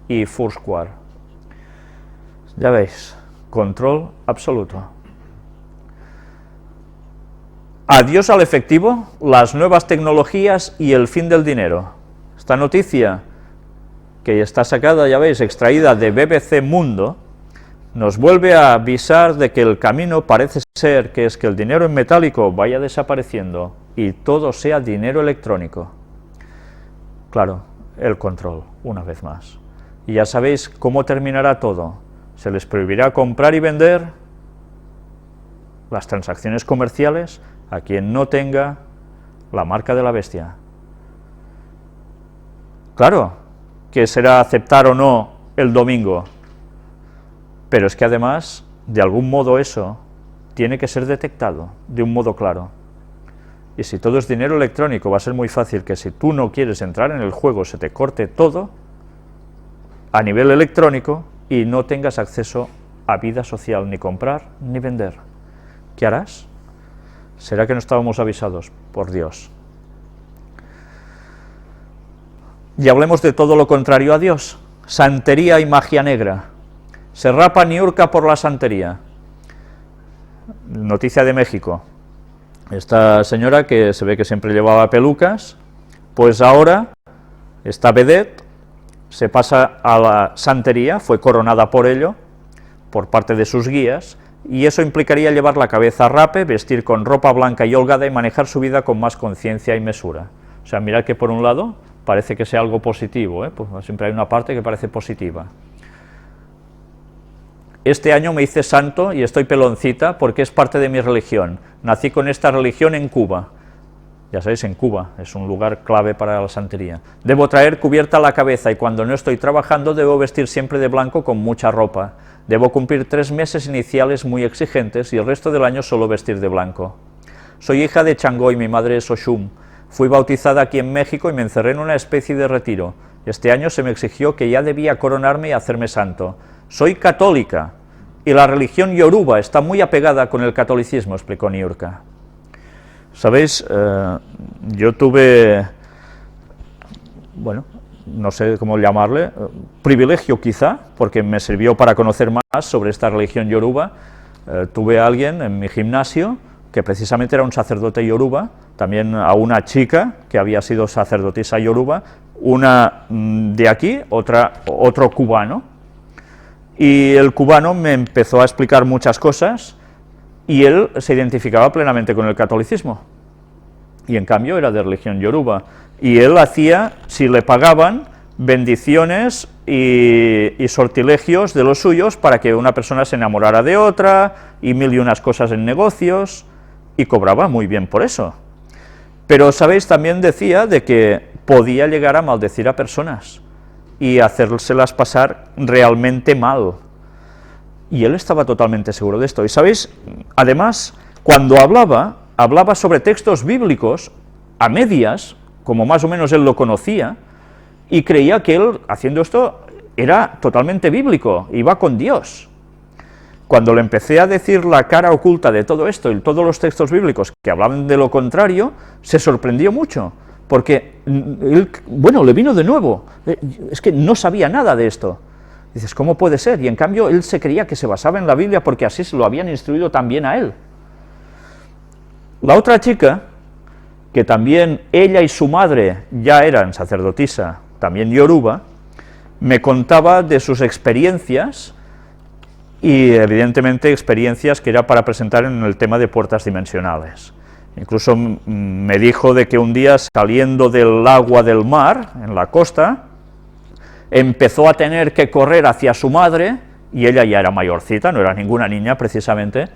y Foursquare. Ya veis, control absoluto. Adiós al efectivo, las nuevas tecnologías y el fin del dinero. Esta noticia, que está sacada, ya veis, extraída de BBC Mundo, nos vuelve a avisar de que el camino parece ser que es que el dinero en metálico vaya desapareciendo y todo sea dinero electrónico. Claro, el control, una vez más. Y ya sabéis cómo terminará todo. Se les prohibirá comprar y vender las transacciones comerciales a quien no tenga la marca de la bestia. Claro, que será aceptar o no el domingo, pero es que además, de algún modo eso tiene que ser detectado, de un modo claro. Y si todo es dinero electrónico, va a ser muy fácil que si tú no quieres entrar en el juego, se te corte todo a nivel electrónico y no tengas acceso a vida social, ni comprar ni vender. ¿Qué harás? ¿Será que no estábamos avisados? Por Dios. Y hablemos de todo lo contrario a Dios, santería y magia negra. Se rapa Niurka por la santería. Noticia de México. Esta señora, que se ve que siempre llevaba pelucas, pues ahora, esta vedette, se pasa a la santería, fue coronada por ello, por parte de sus guías, y eso implicaría llevar la cabeza a rape, vestir con ropa blanca y holgada y manejar su vida con más conciencia y mesura. O sea, mirad que por un lado parece que sea algo positivo, pues siempre hay una parte que parece positiva. Este año me hice santo y estoy peloncita porque es parte de mi religión. Nací con esta religión en Cuba. Ya sabéis, en Cuba es un lugar clave para la santería. Debo traer cubierta la cabeza y cuando no estoy trabajando debo vestir siempre de blanco con mucha ropa. Debo cumplir 3 meses iniciales muy exigentes y el resto del año solo vestir de blanco. Soy hija de Changó y mi madre es Oshum. Fui bautizada aquí en México y me encerré en una especie de retiro. Este año se me exigió que ya debía coronarme y hacerme santo. Soy católica y la religión yoruba está muy apegada con el catolicismo, explicó Niurka. Sabéis, yo tuve, bueno, no sé cómo llamarle, privilegio quizá, porque me sirvió para conocer más sobre esta religión yoruba. Tuve a alguien en mi gimnasio que precisamente era un sacerdote yoruba, también a una chica que había sido sacerdotisa yoruba, una de aquí, otro cubano, y el cubano me empezó a explicar muchas cosas, y él se identificaba plenamente con el catolicismo, y en cambio era de religión yoruba, y él hacía, si le pagaban, bendiciones y sortilegios de los suyos para que una persona se enamorara de otra, y mil y unas cosas en negocios, y cobraba muy bien por eso. Pero, ¿sabéis? También decía de que podía llegar a maldecir a personas, y hacérselas pasar realmente mal. Y él estaba totalmente seguro de esto. Y sabéis, además, cuando hablaba sobre textos bíblicos a medias, como más o menos él lo conocía, y creía que él, haciendo esto, era totalmente bíblico, iba con Dios. Cuando le empecé a decir la cara oculta de todo esto y todos los textos bíblicos que hablaban de lo contrario, se sorprendió mucho, porque él, bueno, le vino de nuevo, es que no sabía nada de esto. Dices, ¿cómo puede ser? Y en cambio él se creía que se basaba en la Biblia porque así se lo habían instruido también a él. La otra chica, que también ella y su madre ya eran sacerdotisa, también yoruba, me contaba de sus experiencias y evidentemente experiencias que era para presentar en el tema de puertas dimensionales. Incluso me dijo de que un día, saliendo del agua del mar, en la costa, empezó a tener que correr hacia su madre, y ella ya era mayorcita, no era ninguna niña precisamente,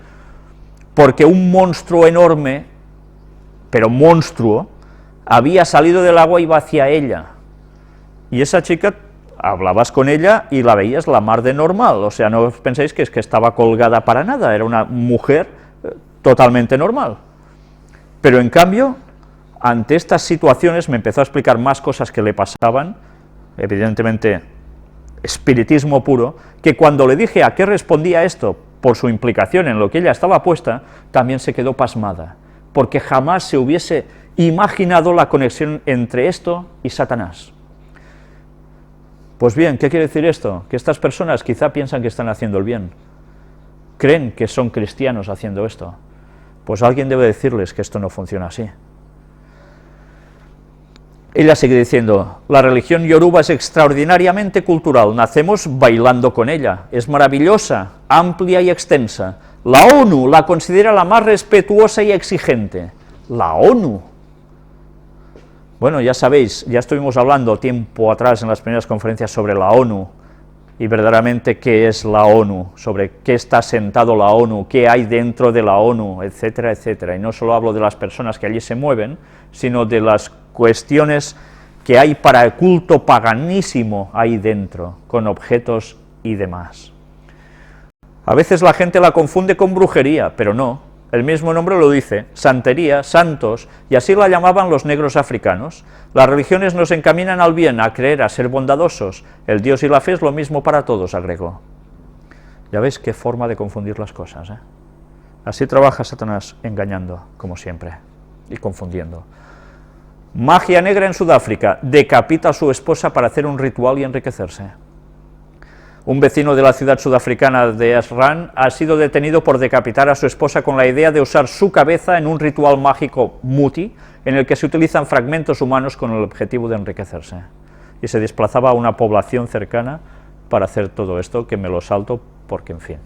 porque un monstruo enorme, pero monstruo, había salido del agua y iba hacia ella. Y esa chica, hablabas con ella y la veías la mar de normal, o sea, no os penséis que es que estaba colgada para nada, era una mujer totalmente normal. Pero en cambio, ante estas situaciones me empezó a explicar más cosas que le pasaban, evidentemente espiritismo puro, que cuando le dije a qué respondía esto, por su implicación en lo que ella estaba puesta, también se quedó pasmada, porque jamás se hubiese imaginado la conexión entre esto y Satanás. Pues bien, ¿qué quiere decir esto? Que estas personas quizá piensan que están haciendo el bien, creen que son cristianos haciendo esto, pues alguien debe decirles que esto no funciona así. Ella sigue diciendo, la religión yoruba es extraordinariamente cultural, nacemos bailando con ella, es maravillosa, amplia y extensa. La ONU la considera la más respetuosa y exigente. La ONU. Bueno, ya sabéis, ya estuvimos hablando tiempo atrás en las primeras conferencias sobre la ONU, y verdaderamente qué es la ONU, sobre qué está sentado la ONU, qué hay dentro de la ONU, etcétera, etcétera. Y no solo hablo de las personas que allí se mueven, sino de las cuestiones que hay para el culto paganísimo ahí dentro, con objetos y demás. A veces la gente la confunde con brujería, pero no, el mismo nombre lo dice, santería, santos, y así la llamaban los negros africanos. Las religiones nos encaminan al bien, a creer, a ser bondadosos, el Dios y la fe es lo mismo para todos, agregó. Ya veis qué forma de confundir las cosas, ¿eh? Así trabaja Satanás, engañando, como siempre, y confundiendo. Magia negra en Sudáfrica, decapita a su esposa para hacer un ritual y enriquecerse. Un vecino de la ciudad sudafricana de Asran ha sido detenido por decapitar a su esposa con la idea de usar su cabeza en un ritual mágico muti, en el que se utilizan fragmentos humanos con el objetivo de enriquecerse. Y se desplazaba a una población cercana para hacer todo esto, que me lo salto porque, en fin.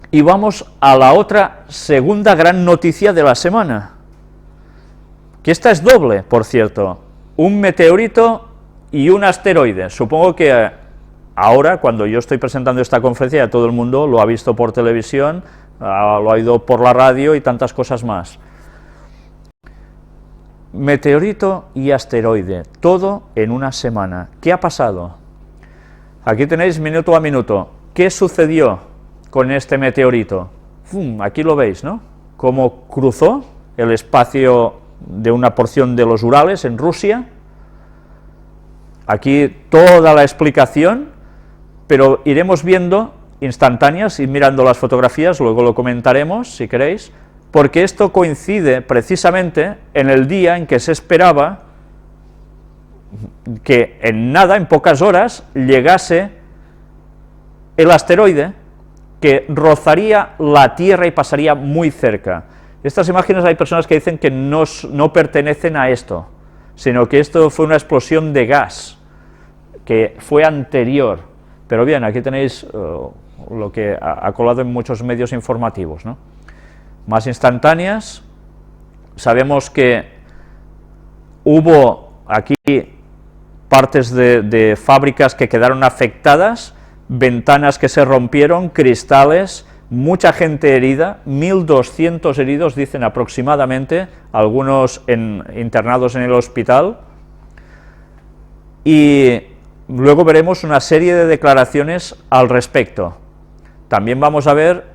Y vamos a la otra segunda gran noticia de la semana, que esta es doble, por cierto, un meteorito y un asteroide. Supongo que ahora, cuando yo estoy presentando esta conferencia, ya todo el mundo lo ha visto por televisión, lo ha oído por la radio y tantas cosas más. Meteorito y asteroide, todo en una semana. ¿Qué ha pasado? Aquí tenéis minuto a minuto. ¿Qué sucedió con este meteorito? Aquí lo veis, ¿no? Cómo cruzó el espacio de una porción de los Urales en Rusia. Aquí toda la explicación, pero iremos viendo instantáneas y mirando las fotografías, luego lo comentaremos si queréis, porque esto coincide precisamente en el día en que se esperaba que en nada, en pocas horas, llegase el asteroide que rozaría la Tierra y pasaría muy cerca. Estas imágenes hay personas que dicen que no pertenecen a esto, sino que esto fue una explosión de gas, que fue anterior, pero bien, aquí tenéis lo que ha colado en muchos medios informativos, ¿no? Más instantáneas, sabemos que hubo aquí partes de fábricas que quedaron afectadas, ventanas que se rompieron, cristales, mucha gente herida, 1.200 heridos, dicen aproximadamente, algunos internados en el hospital, y luego veremos una serie de declaraciones al respecto. También vamos a ver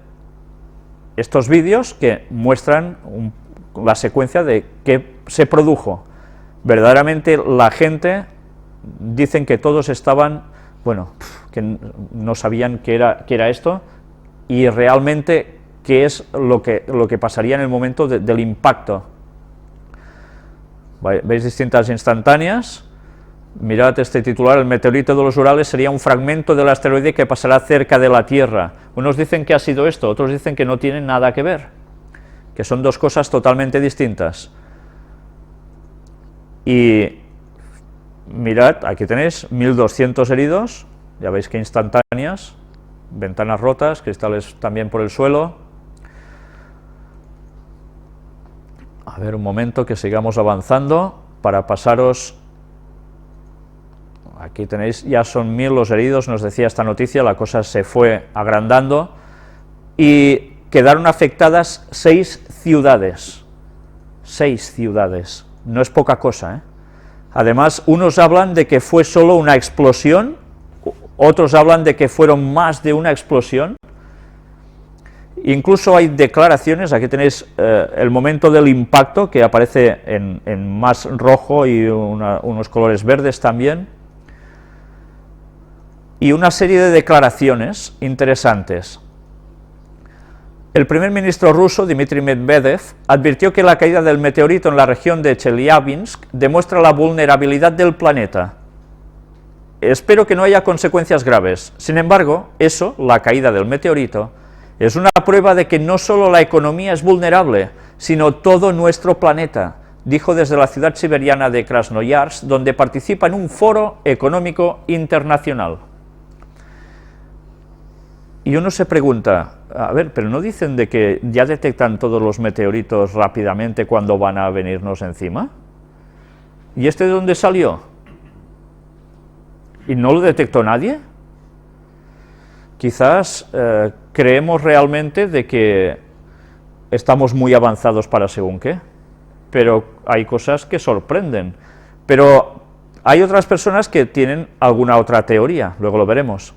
estos vídeos que muestran la secuencia de qué se produjo. Verdaderamente la gente, dicen que todos estaban, bueno, que no sabían qué era esto, y realmente qué es lo que pasaría en el momento del impacto. ¿Veis distintas instantáneas? Mirad este titular, el meteorito de los Urales sería un fragmento del asteroide que pasará cerca de la Tierra. Unos dicen que ha sido esto, otros dicen que no tienen nada que ver, que son dos cosas totalmente distintas. Y mirad, aquí tenéis 1.200 heridos, ya veis que instantáneas, ventanas rotas, cristales también por el suelo. A ver, un momento, que sigamos avanzando para pasaros. Aquí tenéis, ya son 1000 los heridos, nos decía esta noticia, la cosa se fue agrandando, y quedaron afectadas 6 ciudades. 6 ciudades, no es poca cosa, ¿eh? Además, unos hablan de que fue solo una explosión, otros hablan de que fueron más de una explosión. Incluso hay declaraciones, aquí tenéis el momento del impacto, que aparece en más rojo y unos colores verdes también, y una serie de declaraciones interesantes. El primer ministro ruso, Dmitry Medvedev, advirtió que la caída del meteorito en la región de Chelyabinsk demuestra la vulnerabilidad del planeta. Espero que no haya consecuencias graves. Sin embargo, eso, la caída del meteorito, es una prueba de que no solo la economía es vulnerable, sino todo nuestro planeta, dijo desde la ciudad siberiana de Krasnoyarsk, donde participa en un foro económico internacional. Y uno se pregunta, a ver, pero ¿no dicen de que ya detectan todos los meteoritos rápidamente cuando van a venirnos encima? ¿Y este de dónde salió? ¿Y no lo detectó nadie? Quizás creemos realmente de que estamos muy avanzados para según qué, pero hay cosas que sorprenden. Pero hay otras personas que tienen alguna otra teoría, luego lo veremos.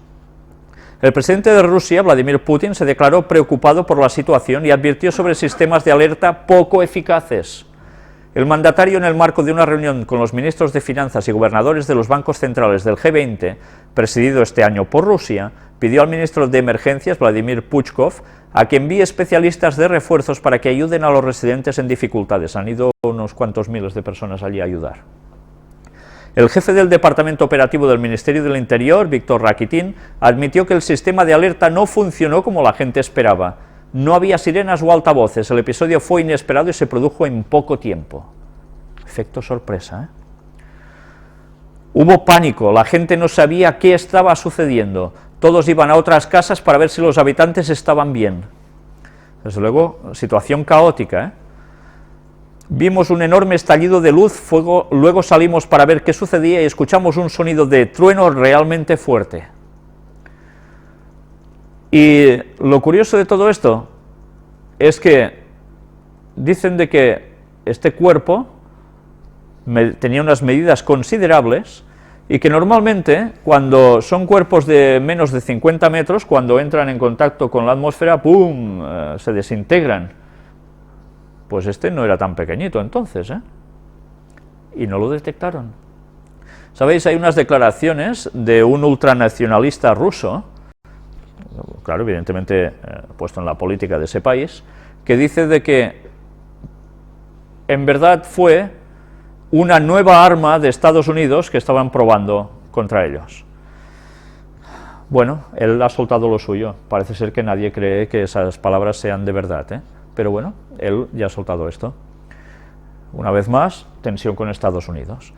El presidente de Rusia, Vladimir Putin, se declaró preocupado por la situación y advirtió sobre sistemas de alerta poco eficaces. El mandatario, en el marco de una reunión con los ministros de Finanzas y gobernadores de los bancos centrales del G20, presidido este año por Rusia, pidió al ministro de Emergencias, Vladimir Puchkov, a que envíe especialistas de refuerzos para que ayuden a los residentes en dificultades. Han ido unos cuantos miles de personas allí a ayudar. El jefe del Departamento Operativo del Ministerio del Interior, Víctor Rakitin, admitió que el sistema de alerta no funcionó como la gente esperaba. No había sirenas o altavoces, el episodio fue inesperado y se produjo en poco tiempo. Efecto sorpresa, ¿eh? Hubo pánico, la gente no sabía qué estaba sucediendo. Todos iban a otras casas para ver si los habitantes estaban bien. Desde luego, situación caótica, ¿eh? Vimos un enorme estallido de luz, fuego, luego salimos para ver qué sucedía y escuchamos un sonido de trueno realmente fuerte. Y lo curioso de todo esto es que dicen de que este cuerpo tenía unas medidas considerables y que normalmente cuando son cuerpos de menos de 50 metros, cuando entran en contacto con la atmósfera, ¡pum!, se desintegran. Pues este no era tan pequeñito entonces, ¿eh? Y no lo detectaron. ¿Sabéis? Hay unas declaraciones de un ultranacionalista ruso, claro, evidentemente puesto en la política de ese país, que dice de que en verdad fue una nueva arma de Estados Unidos que estaban probando contra ellos. Bueno, él ha soltado lo suyo, parece ser que nadie cree que esas palabras sean de verdad, ¿eh? Pero bueno, él ya ha soltado esto. Una vez más, tensión con Estados Unidos.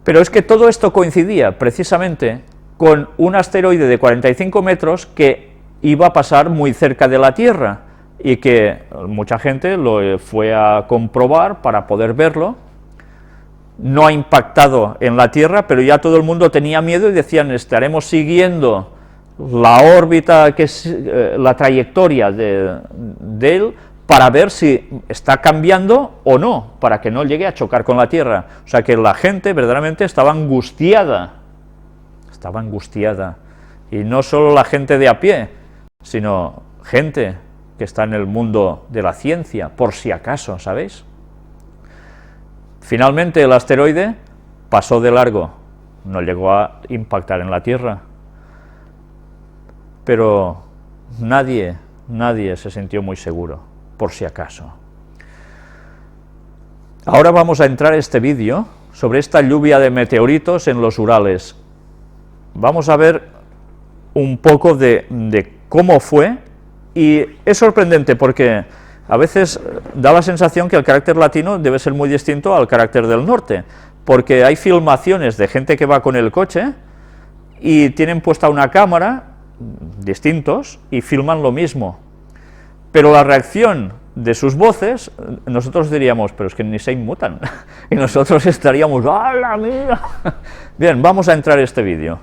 Pero es que todo esto coincidía precisamente con un asteroide de 45 metros que iba a pasar muy cerca de la Tierra y que mucha gente lo fue a comprobar para poder verlo. No ha impactado en la Tierra, pero ya todo el mundo tenía miedo y decían, estaremos siguiendo la órbita, que es la trayectoria de él, para ver si está cambiando o no, para que no llegue a chocar con la Tierra. O sea que la gente verdaderamente estaba angustiada, y no solo la gente de a pie, sino gente que está en el mundo de la ciencia, por si acaso, ¿sabéis? Finalmente el asteroide pasó de largo, no llegó a impactar en la Tierra, pero nadie se sintió muy seguro, por si acaso. Ahora vamos a entrar a este vídeo sobre esta lluvia de meteoritos en los Urales. Vamos a ver un poco de cómo fue, y es sorprendente porque a veces da la sensación que el carácter latino debe ser muy distinto al carácter del norte, porque hay filmaciones de gente que va con el coche y tienen puesta una cámara distintos y filman lo mismo, pero la reacción de sus voces, nosotros diríamos, pero es que ni se inmutan, y nosotros estaríamos, ¡hala mía! Bien, vamos a entrar a este vídeo.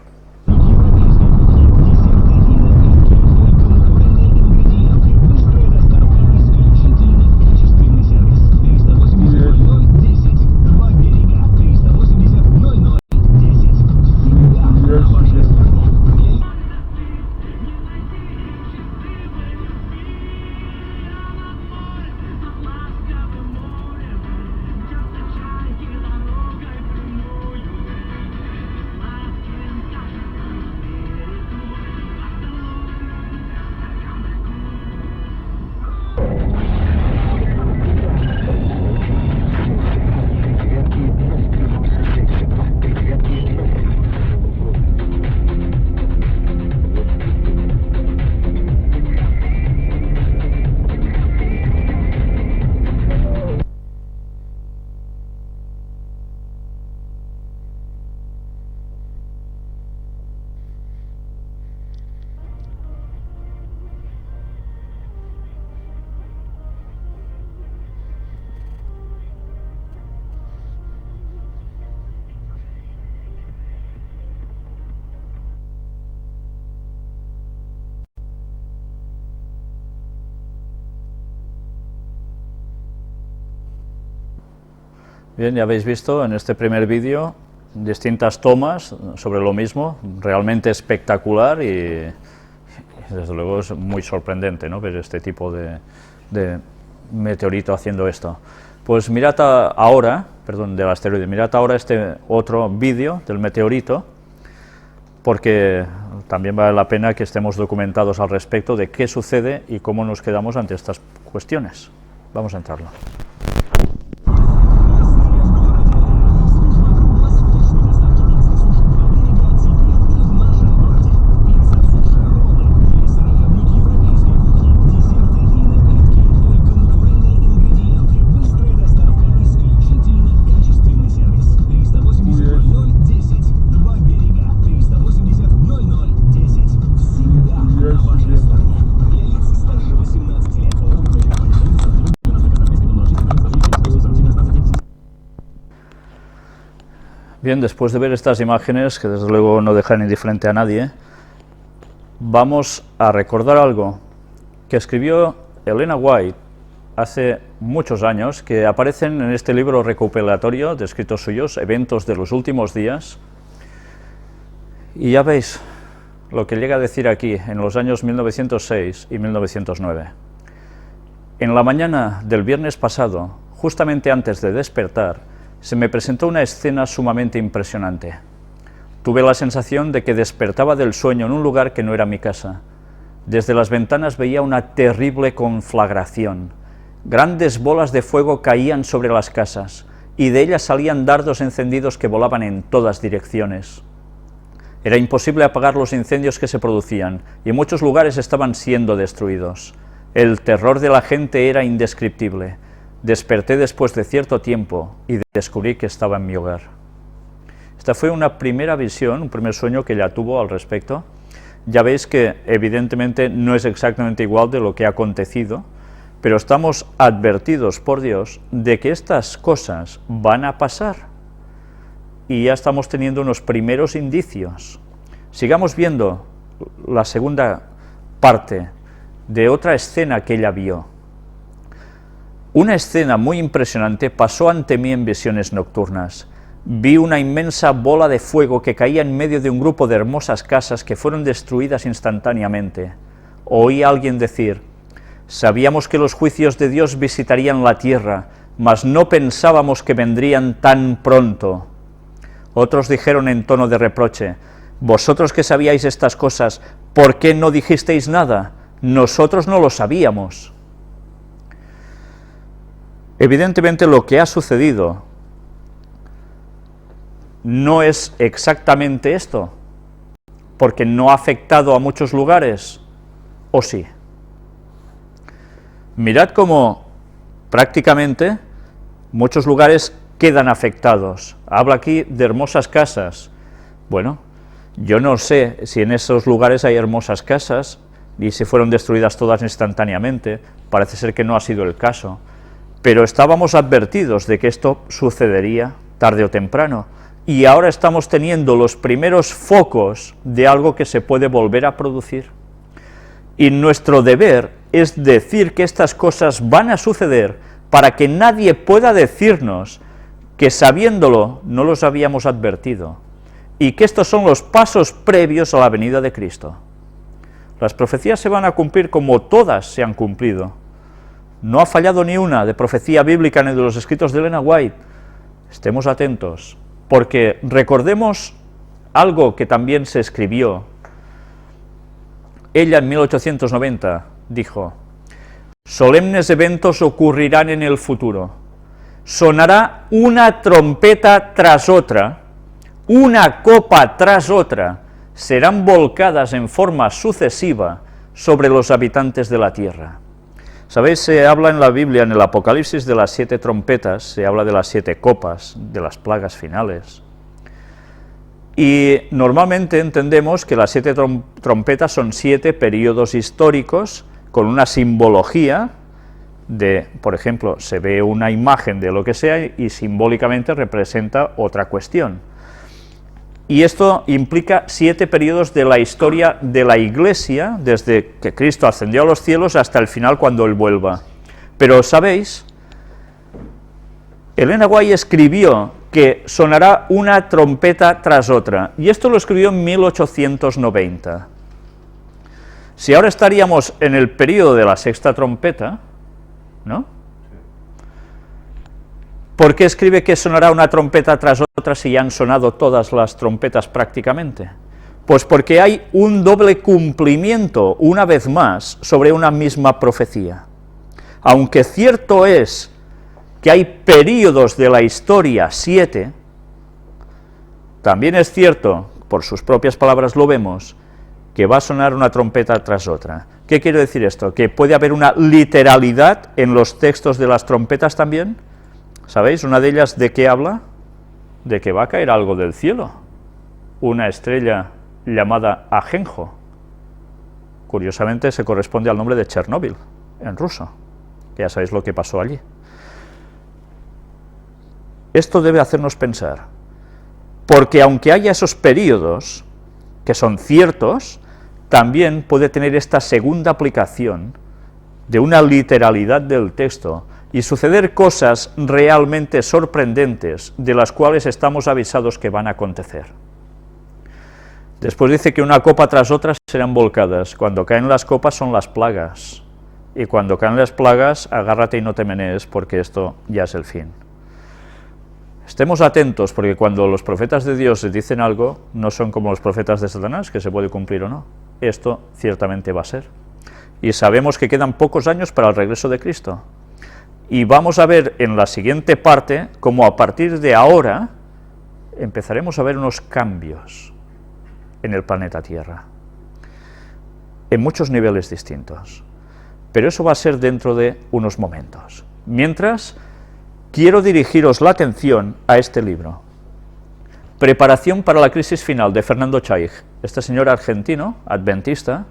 Bien, ya habéis visto en este primer vídeo distintas tomas sobre lo mismo, realmente espectacular y desde luego es muy sorprendente, ¿no?, ver este tipo de meteorito haciendo esto. Pues mirad ahora, perdón, del asteroide, mirad ahora este otro vídeo del meteorito, porque también vale la pena que estemos documentados al respecto de qué sucede y cómo nos quedamos ante estas cuestiones. Vamos a entrarlo. Bien, después de ver estas imágenes, que desde luego no dejan indiferente a nadie, vamos a recordar algo que escribió Elena White hace muchos años, que aparecen en este libro recopilatorio de escritos suyos, Eventos de los últimos días, y ya veis lo que llega a decir aquí, en los años 1906 y 1909. En la mañana del viernes pasado, justamente antes de despertar, se me presentó una escena sumamente impresionante. Tuve la sensación de que despertaba del sueño en un lugar que no era mi casa. Desde las ventanas veía una terrible conflagración. Grandes bolas de fuego caían sobre las casas, y de ellas salían dardos encendidos que volaban en todas direcciones. Era imposible apagar los incendios que se producían, y muchos lugares estaban siendo destruidos. El terror de la gente era indescriptible. Desperté después de cierto tiempo y descubrí que estaba en mi hogar. Esta fue una primera visión, un primer sueño que ella tuvo al respecto. Ya veis que evidentemente no es exactamente igual de lo que ha acontecido, pero estamos advertidos por Dios de que estas cosas van a pasar y ya estamos teniendo unos primeros indicios. Sigamos viendo la segunda parte de otra escena que ella vio. Una escena muy impresionante pasó ante mí en visiones nocturnas. Vi una inmensa bola de fuego que caía en medio de un grupo de hermosas casas que fueron destruidas instantáneamente. Oí a alguien decir: sabíamos que los juicios de Dios visitarían la tierra, mas no pensábamos que vendrían tan pronto. Otros dijeron en tono de reproche: vosotros que sabíais estas cosas, ¿por qué no dijisteis nada? Nosotros no lo sabíamos. Evidentemente lo que ha sucedido no es exactamente esto, porque no ha afectado a muchos lugares, ¿o sí? Mirad cómo prácticamente muchos lugares quedan afectados. Habla aquí de hermosas casas. Bueno, Yo no sé si en esos lugares hay hermosas casas y si fueron destruidas todas instantáneamente, parece ser que no ha sido el caso, pero estábamos advertidos de que esto sucedería tarde o temprano, y ahora estamos teniendo los primeros focos de algo que se puede volver a producir. Y nuestro deber es decir que estas cosas van a suceder para que nadie pueda decirnos que sabiéndolo no los habíamos advertido, y que estos son los pasos previos a la venida de Cristo. Las profecías se van a cumplir como todas se han cumplido. No ha fallado ni una de profecía bíblica ni de los escritos de Elena White. Estemos atentos, porque recordemos algo que también se escribió. Ella en 1890 dijo: solemnes eventos ocurrirán en el futuro. Sonará una trompeta tras otra, una copa tras otra, serán volcadas en forma sucesiva sobre los habitantes de la tierra. ¿Sabéis? Se habla en la Biblia, en el Apocalipsis, de las 7 trompetas, se habla de las 7 copas, de las plagas finales. Y normalmente entendemos que las 7 trompetas son 7 periodos históricos con una simbología de, por ejemplo, se ve una imagen de lo que sea y simbólicamente representa otra cuestión. Y esto implica 7 periodos de la historia de la Iglesia, desde que Cristo ascendió a los cielos hasta el final cuando Él vuelva. Pero, ¿sabéis? Elena White escribió que sonará una trompeta tras otra, y esto lo escribió en 1890. Si ahora estaríamos en el periodo de la 6ª trompeta, ¿no? ¿Por qué escribe que sonará una trompeta tras otra si ya han sonado todas las trompetas prácticamente? Pues porque hay un doble cumplimiento, una vez más, sobre una misma profecía. Aunque cierto es que hay períodos de la historia 7, también es cierto, por sus propias palabras lo vemos, que va a sonar una trompeta tras otra. ¿Qué quiere decir esto? ¿Que puede haber una literalidad en los textos de las trompetas también? ¿Sabéis? Una de ellas, ¿de qué habla? De que va a caer algo del cielo, una estrella llamada Ajenjo. Curiosamente se corresponde al nombre de Chernóbil, en ruso, que ya sabéis lo que pasó allí. Esto debe hacernos pensar, porque aunque haya esos periodos que son ciertos, también puede tener esta segunda aplicación de una literalidad del texto y suceder cosas realmente sorprendentes de las cuales estamos avisados que van a acontecer. Después dice que una copa tras otra serán volcadas. Cuando caen las copas son las plagas, y cuando caen las plagas, agárrate y no te menees, porque esto ya es el fin. Estemos atentos, porque cuando los profetas de Dios dicen algo, no son como los profetas de Satanás, que se puede cumplir o no. Esto ciertamente va a ser. Y sabemos que quedan pocos años para el regreso de Cristo. Y vamos a ver en la siguiente parte cómo a partir de ahora empezaremos a ver unos cambios en el planeta Tierra, en muchos niveles distintos. Pero eso va a ser dentro de unos momentos. Mientras, quiero dirigiros la atención a este libro, Preparación para la crisis final, de Fernando Chaig. Este señor argentino, adventista,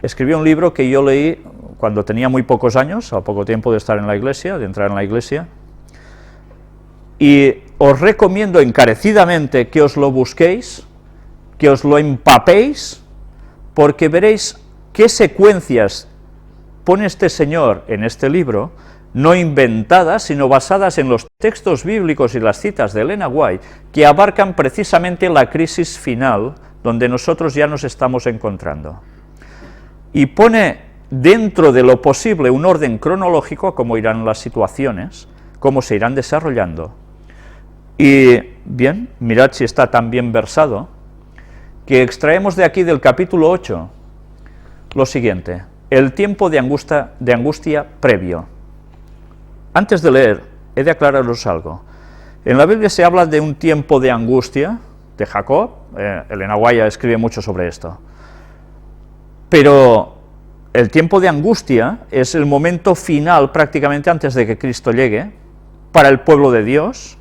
escribió un libro que yo leí cuando tenía muy pocos años, a poco tiempo de estar en la iglesia, de entrar en la iglesia, y os recomiendo encarecidamente que os lo busquéis, que os lo empapéis, porque veréis qué secuencias pone este señor en este libro, no inventadas, sino basadas en los textos bíblicos y las citas de Elena White, que abarcan precisamente la crisis final, donde nosotros ya nos estamos encontrando. Y pone dentro de lo posible un orden cronológico, cómo irán las situaciones, cómo se irán desarrollando. Y bien, mirad si está tan bien versado, que extraemos de aquí del capítulo 8 lo siguiente: el tiempo de angustia previo. Antes de leer, he de aclararos algo. En la Biblia se habla de un tiempo de angustia, de Jacob, Elena White escribe mucho sobre esto, pero el tiempo de angustia es el momento final, prácticamente antes de que Cristo llegue, para el pueblo de Dios,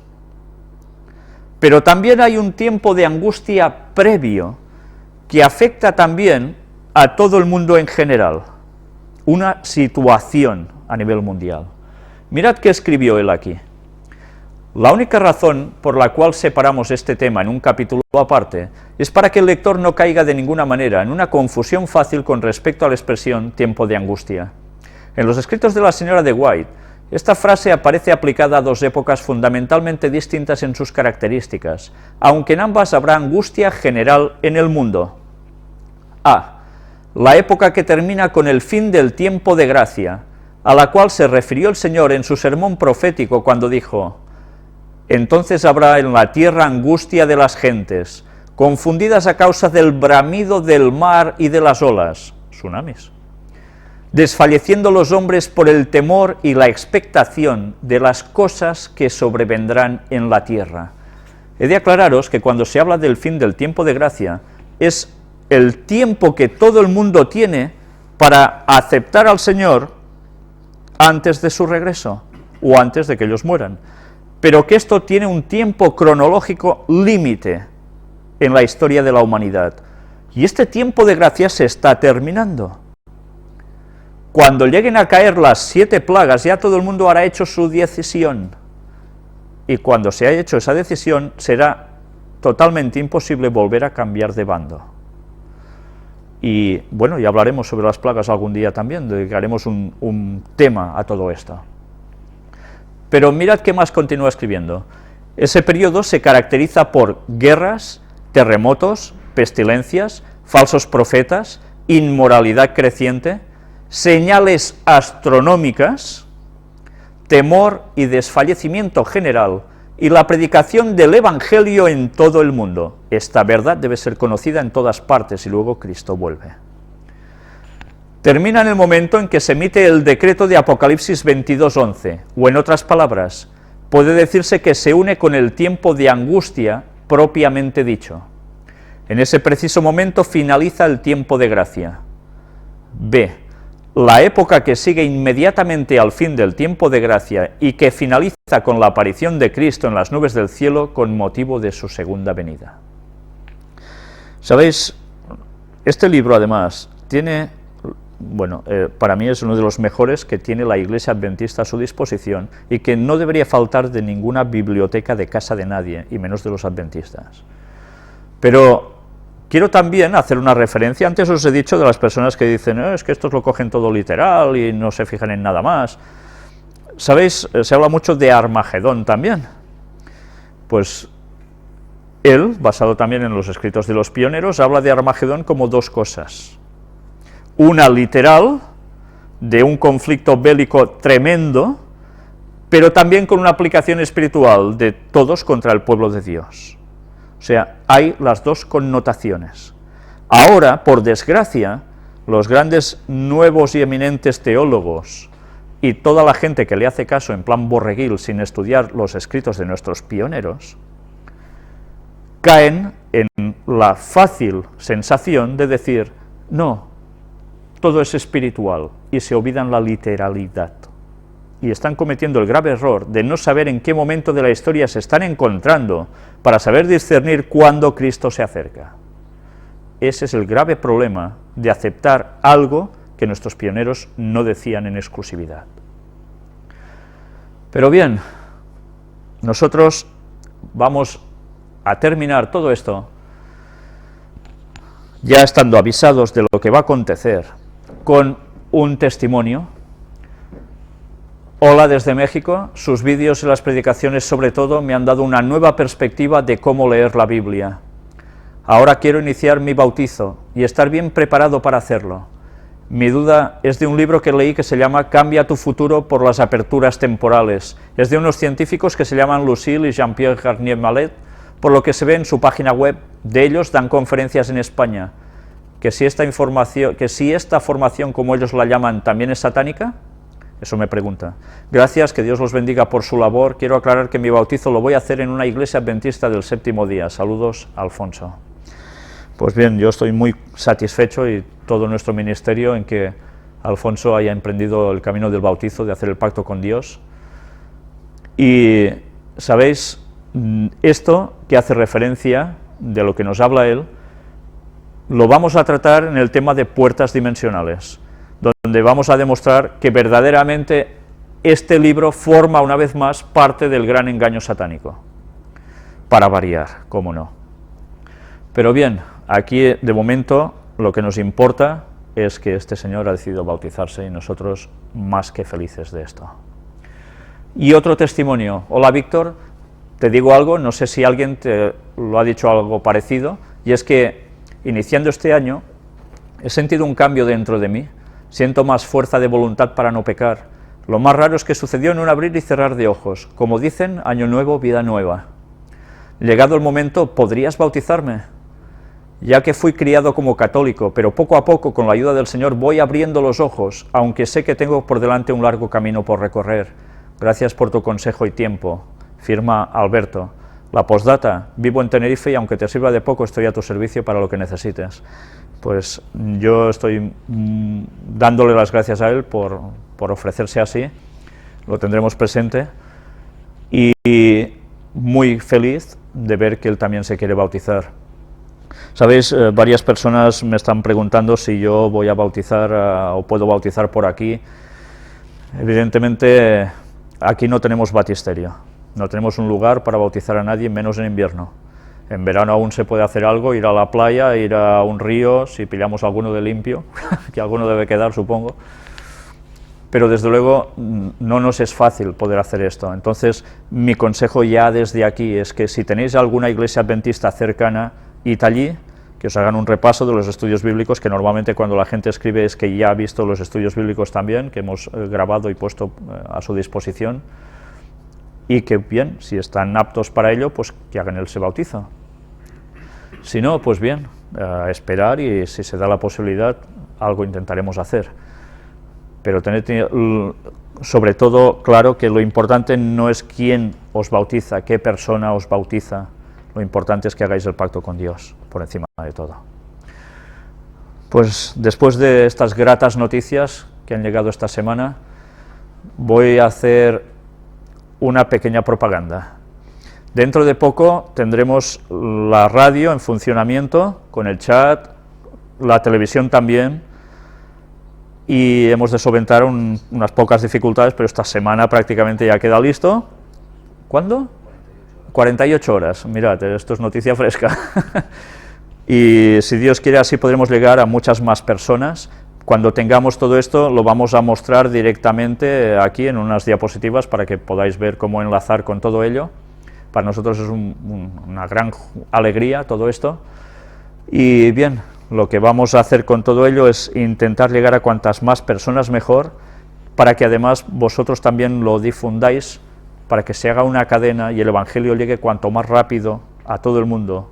Pero también hay un tiempo de angustia previo que afecta también a todo el mundo en general, una situación a nivel mundial. Mirad qué escribió él aquí. La única razón por la cual separamos este tema en un capítulo aparte es para que el lector no caiga de ninguna manera en una confusión fácil con respecto a la expresión tiempo de angustia. En los escritos de la señora de White, esta frase aparece aplicada a dos épocas fundamentalmente distintas en sus características, aunque en ambas habrá angustia general en el mundo. A. La época que termina con el fin del tiempo de gracia, a la cual se refirió el Señor en su sermón profético cuando dijo: entonces habrá en la tierra angustia de las gentes, confundidas a causa del bramido del mar y de las olas, tsunamis, desfalleciendo los hombres por el temor y la expectación de las cosas que sobrevendrán en la tierra. He de aclararos que cuando se habla del fin del tiempo de gracia, es el tiempo que todo el mundo tiene para aceptar al Señor antes de su regreso, o antes de que ellos mueran, pero que esto tiene un tiempo cronológico límite en la historia de la humanidad, y este tiempo de gracia se está terminando. Cuando lleguen a caer las 7 plagas, ya todo el mundo habrá hecho su decisión, y cuando se haya hecho esa decisión, será totalmente imposible volver a cambiar de bando. Y bueno, ya hablaremos sobre las plagas algún día también, dedicaremos un tema a todo esto. Pero mirad qué más continúa escribiendo. Ese periodo se caracteriza por guerras, terremotos, pestilencias, falsos profetas, inmoralidad creciente, señales astronómicas, temor y desfallecimiento general, y la predicación del Evangelio en todo el mundo. Esta verdad debe ser conocida en todas partes y luego Cristo vuelve. Termina en el momento en que se emite el decreto de Apocalipsis 22:11, o en otras palabras, puede decirse que se une con el tiempo de angustia propiamente dicho. En ese preciso momento finaliza el tiempo de gracia. B. La época que sigue inmediatamente al fin del tiempo de gracia y que finaliza con la aparición de Cristo en las nubes del cielo con motivo de su segunda venida. ¿Sabéis? Este libro además tiene, para mí es uno de los mejores que tiene la Iglesia Adventista a su disposición y que no debería faltar de ninguna biblioteca de casa de nadie, y menos de los adventistas. Pero quiero también hacer una referencia, antes os he dicho de las personas que dicen, es que estos lo cogen todo literal y no se fijan en nada más. ¿Sabéis? Se habla mucho de Armagedón también. Pues él, basado también en los escritos de los pioneros, habla de Armagedón como dos cosas. Una literal, de un conflicto bélico tremendo, pero también con una aplicación espiritual de todos contra el pueblo de Dios. O sea, hay las dos connotaciones. Ahora, por desgracia, los grandes nuevos y eminentes teólogos y toda la gente que le hace caso en plan borreguil sin estudiar los escritos de nuestros pioneros, caen en la fácil sensación de decir, no, todo es espiritual, y se olvidan la literalidad. Y están cometiendo el grave error de no saber en qué momento de la historia se están encontrando para saber discernir cuándo Cristo se acerca. Ese es el grave problema de aceptar algo que nuestros pioneros no decían en exclusividad. Pero bien, nosotros vamos a terminar todo esto ya estando avisados de lo que va a acontecer, con un testimonio. Hola desde México, sus vídeos y las predicaciones sobre todo me han dado una nueva perspectiva de cómo leer la Biblia. Ahora quiero iniciar mi bautizo y estar bien preparado para hacerlo. Mi duda es de un libro que leí que se llama Cambia tu futuro por las aperturas temporales. Es de unos científicos que se llaman Lucille y Jean-Pierre Garnier-Mallet, por lo que se ve en su página web. De ellos dan conferencias en España. Que si esta formación, como ellos la llaman, también es satánica, eso me pregunta. Gracias, que Dios los bendiga por su labor. Quiero aclarar que mi bautizo lo voy a hacer en una iglesia adventista del séptimo día. Saludos, Alfonso. Pues bien, yo estoy muy satisfecho y todo nuestro ministerio en que Alfonso haya emprendido el camino del bautizo, de hacer el pacto con Dios. Y, ¿sabéis? esto que hace referencia, de lo que nos habla él, lo vamos a tratar en el tema de puertas dimensionales, donde vamos a demostrar que verdaderamente este libro forma una vez más parte del gran engaño satánico, para variar, cómo no. Pero bien, aquí de momento lo que nos importa es que este señor ha decidido bautizarse y nosotros más que felices de esto. Y otro testimonio. Hola Víctor, te digo algo, no sé si alguien te lo ha dicho algo parecido, y es que iniciando este año he sentido un cambio dentro de mí, siento más fuerza de voluntad para no pecar. Lo más raro es que sucedió en un abrir y cerrar de ojos, como dicen, año nuevo, vida nueva. Llegado el momento, ¿podrías bautizarme? Ya que fui criado como católico, pero poco a poco, con la ayuda del Señor, voy abriendo los ojos, aunque sé que tengo por delante un largo camino por recorrer. Gracias por tu consejo y tiempo. Firma Alberto. La postdata, vivo en Tenerife y aunque te sirva de poco, estoy a tu servicio para lo que necesites. Pues yo estoy dándole las gracias a él por ofrecerse así, lo tendremos presente, y muy feliz de ver que él también se quiere bautizar. Sabéis, varias personas me están preguntando si yo voy a bautizar o puedo bautizar por aquí. Evidentemente, aquí no tenemos baptisterio, no tenemos un lugar para bautizar a nadie, menos en invierno. En verano aún se puede hacer algo, ir a la playa, ir a un río, si pillamos alguno de limpio, que alguno debe quedar, supongo. Pero desde luego no nos es fácil poder hacer esto. Entonces, mi consejo ya desde aquí es que si tenéis alguna iglesia adventista cercana, id allí, que os hagan un repaso de los estudios bíblicos, que normalmente cuando la gente escribe es que ya ha visto los estudios bíblicos también, que hemos grabado y puesto a su disposición, y que bien, si están aptos para ello, pues que hagan ese bautizo. Si no, pues bien, esperar, y si se da la posibilidad, algo intentaremos hacer. Pero tened sobre todo claro que lo importante no es quién os bautiza, qué persona os bautiza, lo importante es que hagáis el pacto con Dios, por encima de todo. Pues después de estas gratas noticias que han llegado esta semana, voy a hacer una pequeña propaganda. Dentro de poco tendremos la radio en funcionamiento, con el chat, la televisión también, y hemos de solventar unas pocas dificultades, pero esta semana prácticamente ya queda listo. ¿Cuándo? 48 horas, mirad, esto es noticia fresca. Y si Dios quiere, así podremos llegar a muchas más personas. Cuando tengamos todo esto, lo vamos a mostrar directamente aquí en unas diapositivas para que podáis ver cómo enlazar con todo ello. Para nosotros es una gran alegría todo esto. Y bien, lo que vamos a hacer con todo ello es intentar llegar a cuantas más personas mejor, para que además vosotros también lo difundáis, para que se haga una cadena y el Evangelio llegue cuanto más rápido a todo el mundo,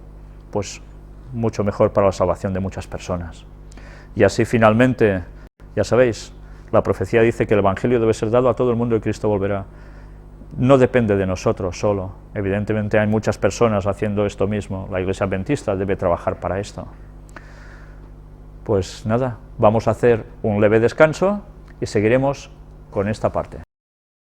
pues mucho mejor para la salvación de muchas personas. Y así finalmente, ya sabéis, la profecía dice que el Evangelio debe ser dado a todo el mundo y Cristo volverá. No depende de nosotros solo, evidentemente hay muchas personas haciendo esto mismo, la Iglesia Adventista debe trabajar para esto. Pues nada, vamos a hacer un leve descanso y seguiremos con esta parte.